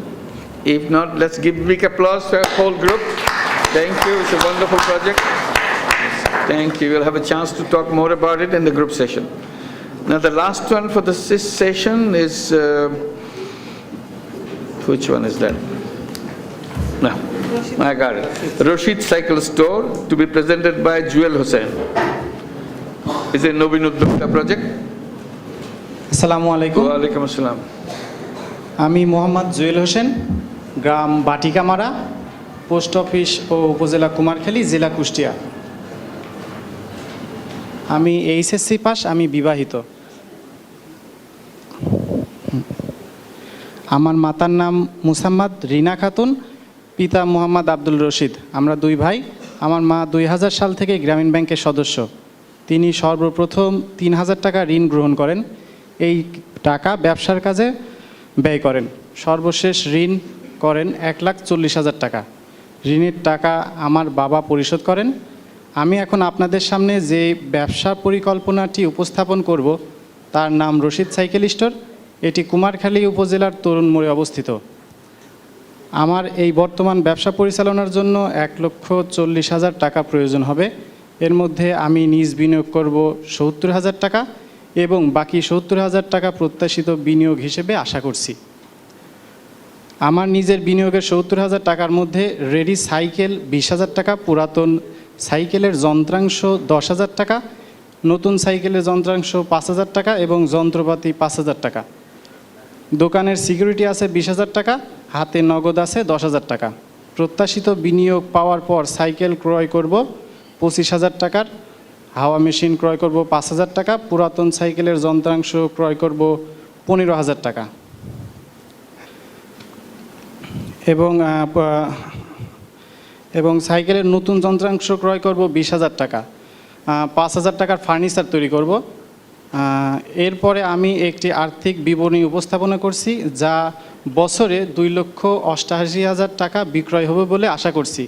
If not, let's give big applause to our whole group. Thank you. It's a wonderful project. Thank you. We'll have a chance to talk more about it in the group session. Now the last one for this session is, which one is that? No, I got it. Rashid Cycle Store, to be presented by Jewel Hussain. Is it Nobin Uddokta project? Assalamu alaikum. Wa alaikum assalam. আমি মোহাম্মদ জুয়েল হোসেন, গ্রাম বাটিকামারা, post office ও উপজেলা কুমারখালী, জেলা কুষ্টিয়া। আমি HSC pass, আমি বিবাহিত। আমার মাতার নাম মুসাম্মদ রিনা খাতুন, পিতা মোহাম্মদ আব্দুল রশিদ। আমরা দুই ভাই। আমার মা 2000 সাল থেকে গ্রামীণ ব্যাংকের সদস্য। তিনি সর্বপ্রথম 3000 টাকা ঋণ গ্রহণ করেন। এই টাকা ব্যবসার কাজে ব্যয় করেন। সর্বশেষ ঋণ করেন 1,40,000 টাকা। ঋণের টাকা আমার বাবা পরিশোধ করেন। আমি এখন আপনাদের সামনে যে ব্যবসা পরিকল্পনাটি উপস্থাপন করব তার নাম রশিদ সাইকেল স্টোর। এটি কুমারখালী উপজেলার তরুণ মোড়ে অবস্থিত। আমার এই বর্তমান ব্যবসা পরিচালনার জন্য 1,40,000 টাকা প্রয়োজন হবে। এর মধ্যে আমি নিজ বিনিয়োগ করব 70,000 টাকা এবং বাকি 70,000 টাকা প্রত্যাশিত বিনিয়োগ হিসেবে আশা করছি। আমার নিজের বিনিয়োগের 70,000 টাকার মধ্যে রেডি সাইকেল 20,000 টাকা, পুরাতন সাইকেলের যন্ত্রাংশ 10,000 টাকা, নতুন সাইকেলের যন্ত্রাংশ 5,000 টাকা এবং যন্ত্রপাতি 5,000 টাকা। দোকানের সিকিউরিটি আছে 20,000 টাকা, হাতে নগদ আছে 10,000 টাকা। প্রত্যাশিত বিনিয়োগ পাওয়ার পর সাইকেল ক্রয় করব 25,000 টাকার, হাওয়া মেশিন ক্রয় করব 5,000 টাকা, পুরাতন সাইকেলের যন্ত্রাংশ ক্রয় করব 15,000 টাকা এবং সাইকেলের নতুন যন্ত্রাংশ ক্রয় করব 20,000 টাকা, 5,000 টাকার ফার্নিচার তৈরি করব। এরপরে আমি একটি আর্থিক বিবরণী উপস্থাপনা করছি যা বছরে 2,88,000 টাকা বিক্রয় হবে বলে আশা করছি।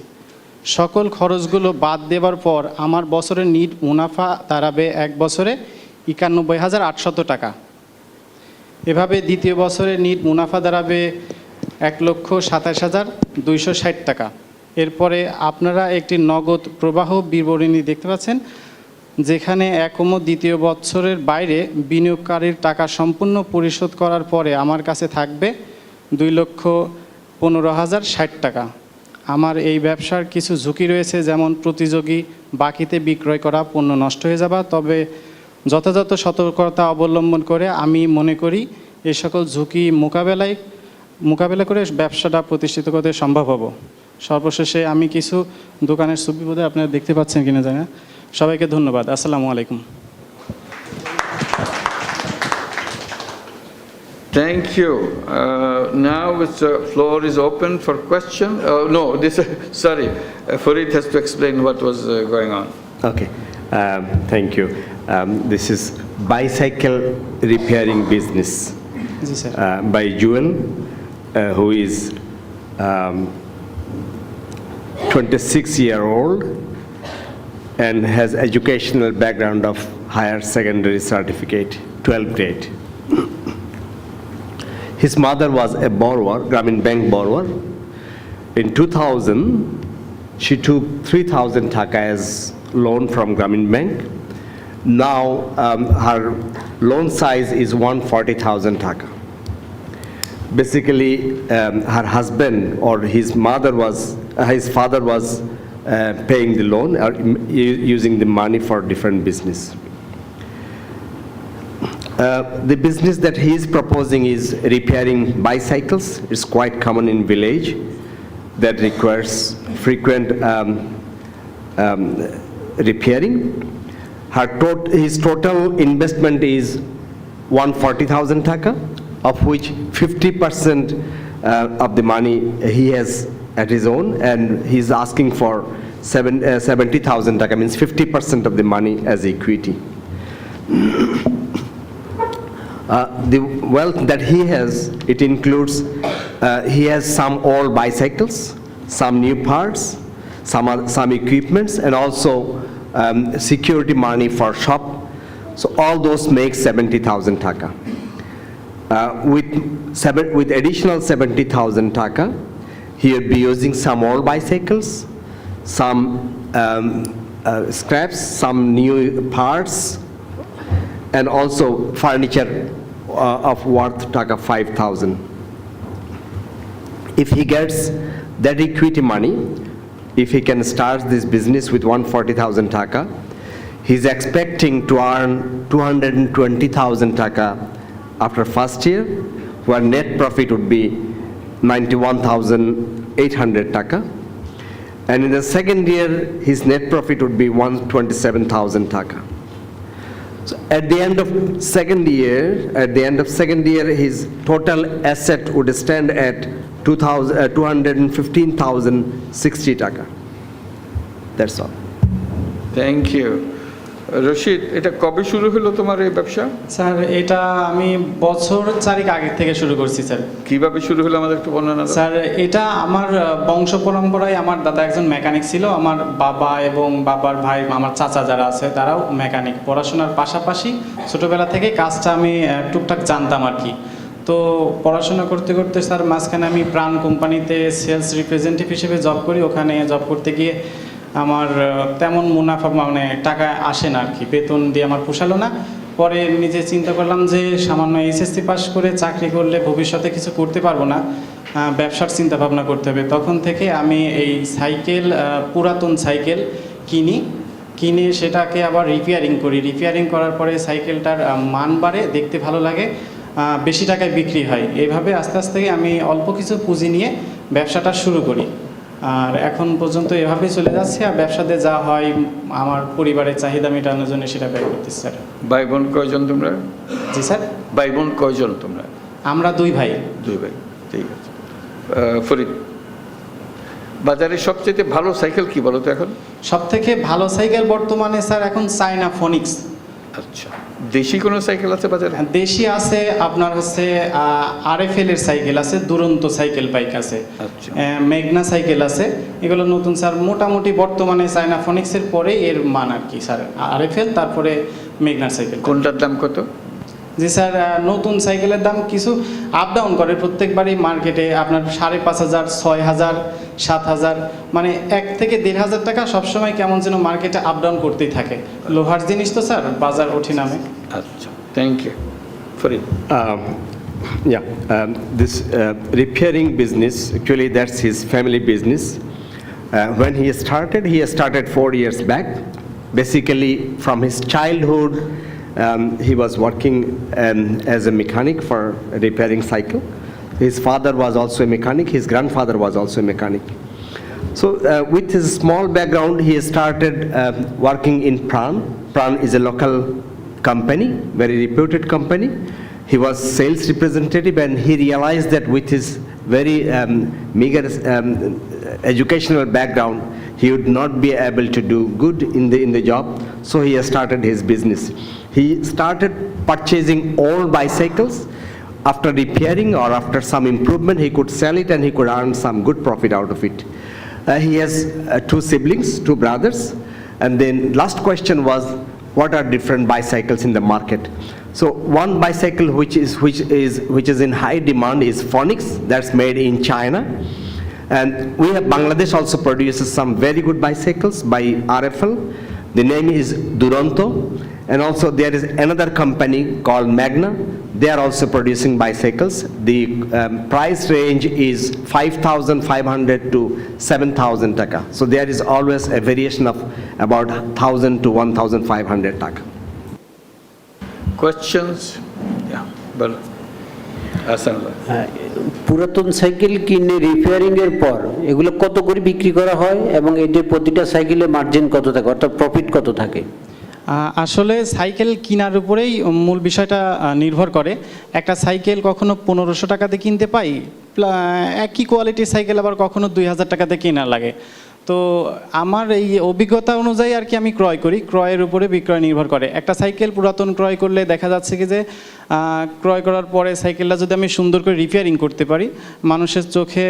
সকল খরচগুলো বাদ দেওয়ার পর আমার বছরের নিট মুনাফা দাঁড়াবে এক বছরে 91,800 টাকা। এভাবে দ্বিতীয় বছরে নিট মুনাফা দাঁড়াবে 1,27,260 টাকা। এরপরে আপনারা একটি নগদ প্রবাহ বিবরণী দেখতে পাচ্ছেন, যেখানে একম দ্বিতীয় বছরের বাইরে বিনিয়োগকারীর টাকা সম্পূর্ণ পরিশোধ করার পরে আমার কাছে থাকবে 2,15,060 টাকা। আমার এই ব্যবসার কিছু ঝুঁকি রয়েছে, যেমন প্রতিযোগী বাকিতে বিক্রয় করা পণ্য নষ্ট হয়ে যাবে, তবে যথাযথ সতর্কতা অবলম্বন করে আমি মনে করি এই সকল ঝুঁকি মোকাবেলা করে ব্যবসাটা প্রতিষ্ঠিত করতে সম্ভব হব। সর্বশেষে আমি কিছু দোকানের ছবি বোধহয় আপনারা দেখতে পাচ্ছেন কিনা জানি না। সবাইকে ধন্যবাদ। আসসালামু আলাইকুম। Thank you. Now the floor is open for question. No, sorry, Farid has to explain what was going on. Okay, thank you. This is bicycle repairing business by Jewel, who is 26-year-old and has educational background of higher secondary certificate, 12th grade. His mother was a borrower, Grameen Bank borrower. In 2000, she took 3,000 taka as loan from Grameen Bank. Now her loan size is 140,000 taka. Basically, her husband or his father was paying the loan or using the money for different business. The business that he is proposing is repairing bicycles. It's quite common in village that requires frequent repairing. His total investment is 140,000 taka, of which 50% of the money he has at his own, and he's asking for 70,000 taka, means 50% of the money as equity. The wealth that he has, it includes, he has some old bicycles, some new parts, some equipments, and also security money for shop. So all those make 70,000 taka. With additional 70,000 taka, he will be using some old bicycles, some scraps, some new parts, and also furniture of worth taka 5,000. If he gets that equity money, if he can start this business with 140,000 taka, he's expecting to earn 220,000 taka after first year, where net profit would be 91,800 taka. And in the second year, his net profit would be 127,000 taka. So at the end of second year, his total asset would stand at 215,060 taka. That's all. Thank you. Rashid, এটা কবে শুরু হলো তোমার এই ব্যবসা? Sir, এটা আমি বছর 4 আগে থেকে শুরু করছি স্যার। কিভাবে শুরু হলো আমাদের একটু বর্ণনা দাও। স্যার, এটা আমার বংশ পরম্পরায় আমার দাদা একজন মেকানিক ছিল। আমার বাবা এবং বাবার ভাই, আমার চাচা যারা আছে তারাও মেকানিক। পড়াশোনার পাশাপাশি ছোটবেলা থেকে কাজটা আমি টুকটাক জানতাম আর কি। তো পড়াশোনা করতে করতে স্যার মাঝখানে আমি প্রাণ কোম্পানিতে সেলস রিপ্রেজেন্টেটিভ হিসেবে জব করি। ওখানে জব করতে গিয়ে আমার তেমন মুনাফা মানে টাকা আসে না আর কি, বেতন দিয়ে আমার পোষালো না। পরে নিজে চিন্তা করলাম যে সামান্য এইচএসসি পাস করে চাকরি করলে ভবিষ্যতে কিছু করতে পারবো না, ব্যবসার চিন্তা ভাবনা করতে হবে। তখন থেকে আমি এই পুরাতন সাইকেল কিনে সেটাকে আবার রিপেয়ারিং করি। রিপেয়ারিং করার পরে সাইকেলটার মান বাড়ে, দেখতে ভালো লাগে, বেশি টাকায় বিক্রি হয়। এইভাবে আস্তে আস্তে আমি অল্প কিছু পুঁজি নিয়ে ব্যবসাটা শুরু করি। আর এখন পর্যন্ত এভাবেই চলে যাচ্ছে, আর ব্যবসাতে যা হয় আমার পরিবারের চাহিদা মেটানোর জন্য সেটা ব্যয় করতেছি স্যার। ভাই বোন কয়জন তোমরা? জি স্যার। ভাই বোন কয়জন তোমরা? আমরা 2 ভাই। 2 ভাই, ঠিক আছে। ফরিদ, বাজারে সবচেয়ে ভালো সাইকেল কি বলো তো এখন? সবথেকে ভালো সাইকেল বর্তমানে স্যার এখন চায়না ফোনিক্স। আচ্ছা, দেশি কোনো সাইকেল আছে বাজারে? দেশি আছে, আপনার হচ্ছে RFL এর সাইকেল আছে, দুরন্ত সাইকেল বাইক আছে, মেঘনা সাইকেল আছে, এগুলো নতুন স্যার। মোটামুটি বর্তমানে চায়না ফোনিক্সের পরে এর মান আর কি স্যার, RFL তারপরে মেঘনা সাইকেল। কোনটার দাম কত? জি স্যার, নতুন সাইকেলের দাম কিছু আপ ডাউন করে প্রত্যেকবারই মার্কেটে, আপনার 5,500, 6,000, 7,000, মানে 1 থেকে 1,500 টাকা সবসময় কেমন যেন মার্কেটে আপ ডাউন করতেই থাকে। লোহার জিনিস তো স্যার, বাজার ওঠে নামে। আচ্ছা, thank you. Farid. This repairing business, actually that's his family business. When he started 4 years back. Basically, from his childhood, he was working as a mechanic for repairing cycle. His father was also a mechanic, his grandfather was also a mechanic. So with his small background, he started working in Pran. Pran is a local company, very reputed company. He was sales representative, and he realized that with his very meager educational background, he would not be able to do good in the job, so he started his business. He started purchasing old bicycles. After repairing or after some improvement, he could sell it and he could earn some good profit out of it. He has 2 siblings, 2 brothers. And then last question was, what are different bicycles in the market? So one bicycle which is in high demand is Phoenix, that's made in China. And we have Bangladesh also produces some very good bicycles by RFL. The name is Duranto. And also there is another company called Magna. They are also producing bicycles. The price range is 5,500 to 7,000 taka. So there is always a variation of about 1,000 to 1,500 taka. Questions? Yeah, but পুরাতন cycle কিনে repairing এর পর এগুলো কত করে বিক্রি করা হয় এবং এদের প্রতিটা সাইকেলে মার্জিন কত থাকে, অর্থাৎ প্রফিট কত থাকে? আসলে সাইকেল কেনার উপরেই মূল বিষয়টা নির্ভর করে। একটা সাইকেল কখনো 1,500 টাকাতে কিনতে পাই, একই কোয়ালিটির সাইকেল আবার কখনো 2,000 টাকাতে কেনা লাগে। তো আমার এই অভিজ্ঞতা অনুযায়ী আর কি আমি ক্রয় করি, ক্রয়ের উপরে বিক্রয় নির্ভর করে। একটা সাইকেল পুরাতন ক্রয় করলে দেখা যাচ্ছে কি যে ক্রয় করার পরে সাইকেলটা যদি আমি সুন্দর করে রিপেয়ারিং করতে পারি, মানুষের চোখে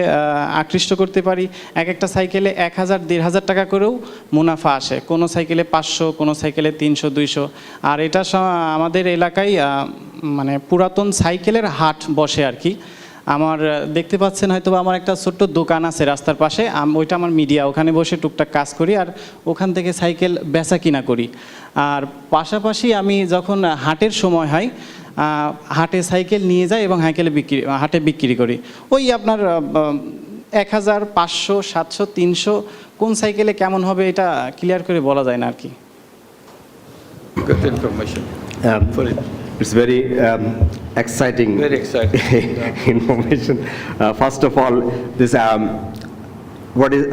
আকৃষ্ট করতে পারি, একটা সাইকেলে 1,000, 1,500 টাকা করেও মুনাফা আসে। কোনো সাইকেলে 500, কোনো সাইকেলে 300, 200। আর এটা আমাদের এলাকায় মানে পুরাতন সাইকেলের হাট বসে আর কি। আমার দেখতে পাচ্ছেন হয়তো আমার একটা ছোট্ট দোকান আছে রাস্তার পাশে, ওইটা আমার মিডিয়া, ওখানে বসে টুকটাক কাজ করি আর ওখান থেকে সাইকেল বেচা কিনা করি। আর পাশাপাশি আমি যখন হাটের সময় হয় হাটে সাইকেল নিয়ে যাই এবং হাটে বিক্রি করি। ওই আপনার 1,000, 500, 700, 300 কোন সাইকেলে কেমন হবে এটা ক্লিয়ার করে বলা যায় না আর কি। Good information. It's very exciting. Very exciting information. First of all, this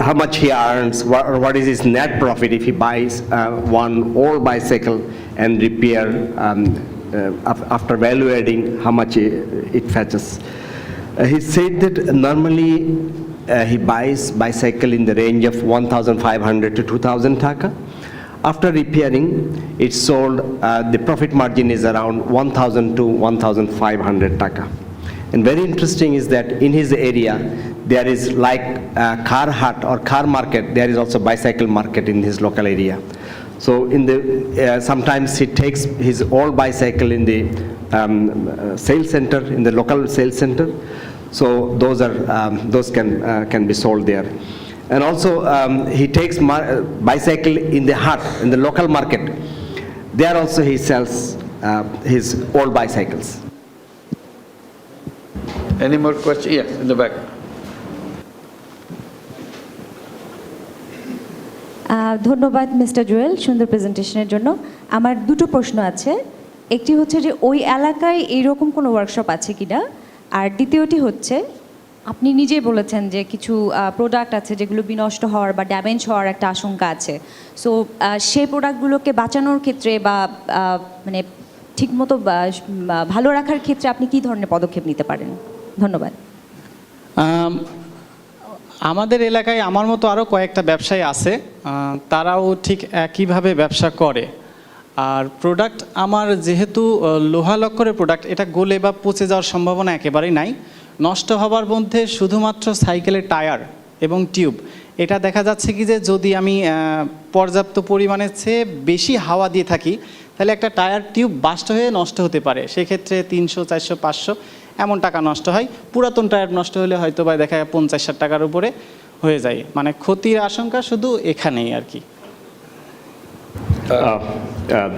how much he earns, what is his net profit if he buys one old bicycle and repair after evaluating how much it fetches. He said that normally he buys bicycle in the range of 1,500 to 2,000 taka. After repairing, it's sold, the profit margin is around 1,000 to 1,500 taka. And very interesting is that in his area, there is like a car hut or car market, there is also bicycle market in his local area. So in the sometimes he takes his old bicycle in the sales center, in the local sales center. So those can be sold there. And also he takes bicycle in the hut, in the local market. There also he sells his old bicycles. Any more questions? Yes, in the back. ধন্যবাদ mister Jewel সুন্দর প্রেজেন্টেশনের জন্য। আমার 2টো প্রশ্ন আছে। একটি হচ্ছে যে ওই এলাকায় এইরকম কোনো ওয়ার্কশপ আছে কিনা, আর দ্বিতীয়টি হচ্ছে আপনি নিজেই বলেছেন যে কিছু প্রোডাক্ট আছে যেগুলো বিনষ্ট হওয়ার বা ড্যামেজ হওয়ার একটা আশঙ্কা আছে, সো সেই প্রোডাক্টগুলোকে বাঁচানোর ক্ষেত্রে বা মানে ঠিকমতো ভালো রাখার ক্ষেত্রে আপনি কী ধরনের পদক্ষেপ নিতে পারেন? ধন্যবাদ। আমাদের এলাকায় আমার মতো আরও কয়েকটা ব্যবসায়ী আছে, তারাও ঠিক একইভাবে ব্যবসা করে। আর প্রোডাক্ট আমার যেহেতু লোহা লক্করের প্রোডাক্ট, এটা গলে বা পচে যাওয়ার সম্ভাবনা একেবারেই নাই। নষ্ট হওয়ার মধ্যে শুধুমাত্র সাইকেলের টায়ার এবং টিউব। এটা দেখা যাচ্ছে কি যে যদি আমি পর্যাপ্ত পরিমাণের চেয়ে বেশি হাওয়া দিয়ে থাকি তাহলে একটা টায়ার টিউব বাস্ট হয়ে নষ্ট হতে পারে, সেক্ষেত্রে 300, 400, 500 এমন টাকা নষ্ট হয়। পুরাতন টায়ার নষ্ট হলে হয়তো বা দেখা যায় 50-60 টাকার উপরে হয়ে যায়, মানে ক্ষতির আশঙ্কা শুধু এখানেই আর কি।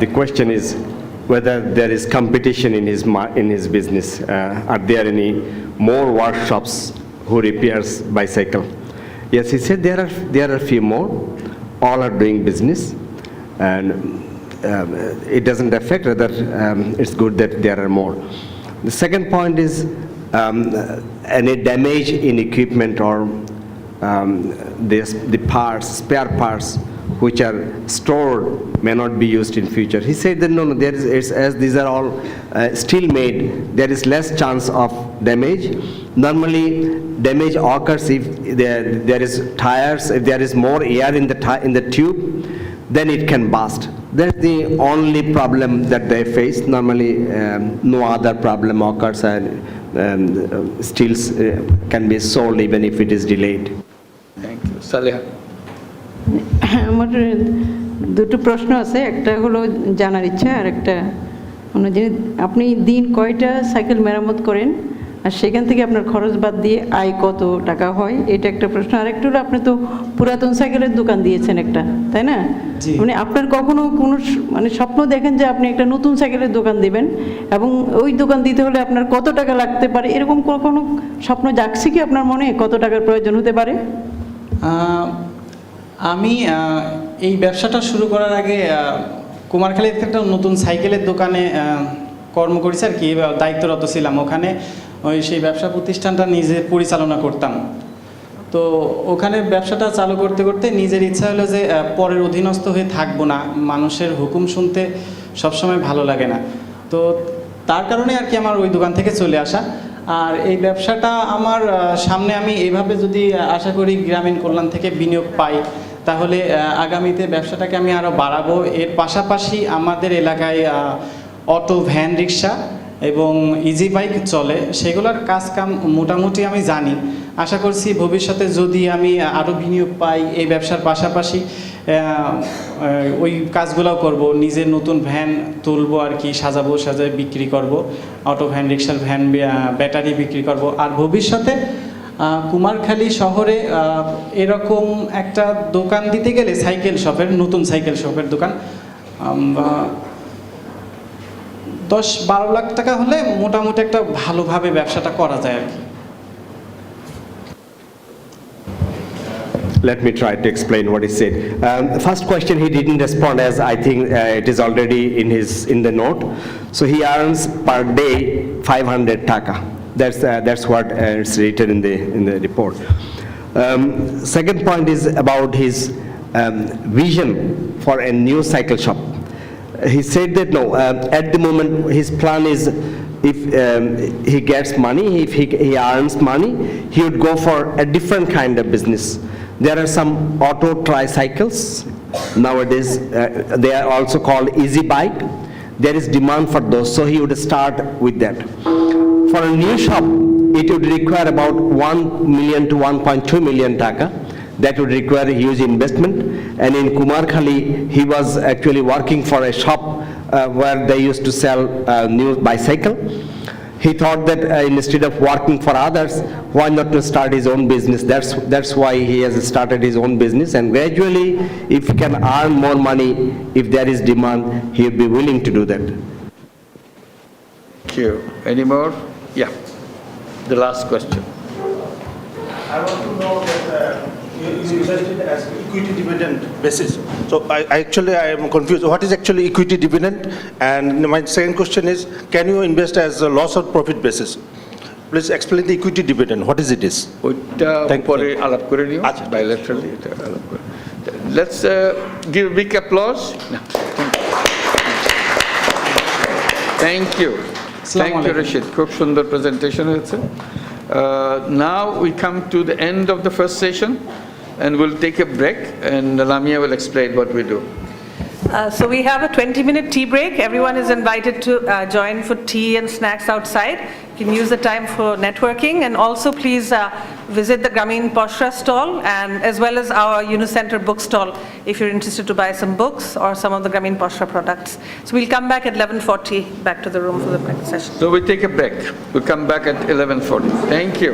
The question is whether there is competition in his business. Are there any more workshops who repairs bicycle? Yes, he said there are few more. All are doing business, and it doesn't affect. Rather, it's good that there are more. The second point is any damage in equipment or the parts, spare parts, which are stored may not be used in future. He said that no, there is, as these are all steel made, there is less chance of damage. Normally, damage occurs if there is tires, if there is more air in the tube, then it can burst. That's the only problem that they face. Normally, no other problem occurs, and steels can be sold even if it is delayed. Thank you. Saleha. আমার দুটো প্রশ্ন আছে, একটা হলো জানার ইচ্ছা আর একটা যে আপনি দিন কয়টা সাইকেল মেরামত করেন আর সেখান থেকে আপনার খরচ বাদ দিয়ে আয় কত টাকা হয়, এটা একটা প্রশ্ন। আর একটা হলো আপনি তো পুরাতন সাইকেলের দোকান দিয়েছেন একটা, তাই না? মানে আপনার কখনো কোনো মানে স্বপ্ন দেখেন যে আপনি একটা নতুন সাইকেলের দোকান দিবেন এবং ওই দোকান দিতে হলে আপনার কত টাকা লাগতে পারে, এরকম কোনো স্বপ্ন জাগছে কি আপনার মনে? কত টাকার প্রয়োজন হতে পারে? আমি এই ব্যবসাটা শুরু করার আগে কুমারখালীতে একটা নতুন সাইকেলের দোকানে কর্ম করেছি আর কি, দায়িত্বরত ছিলাম ওখানে। সেই ব্যবসা প্রতিষ্ঠানটা নিজে পরিচালনা করতাম। তো ওখানে ব্যবসাটা চালু করতে করতে নিজের ইচ্ছা হলো যে পরের অধীনস্থ হয়ে থাকবো না, মানুষের হুকুম শুনতে সবসময় ভালো লাগে না। তো তার কারণে আর কি আমার ওই দোকান থেকে চলে আসা। আর এই ব্যবসাটা আমার সামনে আমি এইভাবে যদি আশা করি গ্রামীণ কল্যাণ থেকে বিনিয়োগ পাই তাহলে আগামীতে ব্যবসাটাকে আমি আরও বাড়াবো। এর পাশাপাশি আমাদের এলাকায় অটো, ভ্যান, রিক্সা এবং ইজি বাইক চলে, সেগুলোর কাজ কাম মোটামুটি আমি জানি। আশা করছি ভবিষ্যতে যদি আমি আরও বিনিয়োগ পাই এই ব্যবসার পাশাপাশি ওই কাজগুলোও করব, নিজের নতুন ভ্যান তুলবো আর কি, সাজায় বিক্রি করব, অটো ভ্যান, রিক্সার ভ্যান, ব্যাটারি বিক্রি করব। আর ভবিষ্যতে কুমারখালী শহরে এরকম একটা দোকান দিতে গেলে সাইকেল শপের, নতুন সাইকেল শপের দোকান 10-12 লাখ টাকা হলে মোটামুটি একটা ভালোভাবে ব্যবসাটা করা যায় আর কি। Let me try to explain what he said. First question he didn't respond, as I think it is already in the note. So he earns per day 500 taka. That's what is written in the report. Second point is about his vision for a new cycle shop. He said that no, at the moment his plan is if he gets money, if he earns money, he would go for a different kind of business. There are some auto tricycles nowadays, they are also called easy bike. There is demand for those, so he would start with that. For a new shop, it would require about 1 million to 1.2 million taka. That would require a huge investment. And in Kumarkhali, he was actually working for a shop where they used to sell new bicycle. He thought that instead of working for others, why not to start his own business? That's why he has started his own business, and gradually, if he can earn more money, if there is demand, he will be willing to do that. Thank you. Any more? Yeah. The last question. I want to know that you invested as equity dividend basis. So I am confused. What is actually equity dividend? And my second question is, can you invest as a loss or profit basis? Please explain the equity dividend. What is it is? ওইটা পরে আলাপ করে নিও bilaterally এটা আলাপ করে let's give a big applause. Thank you Rashid, খুব সুন্দর presentation হয়েছে. Now we come to the end of the first session and we'll take a break and Lamia will explain what we do. So we have a 20-minute tea break. Everyone is invited to join for tea and snacks outside. You can use the time for networking, and also please visit the Grameen Poshra stall and as well as our Unicenter book stall if you're interested to buy some books or some of the Grameen Poshra products. So we'll come back at 11:40 back to the room for the next session. So we take a break. We'll come back at 11:40. Thank you.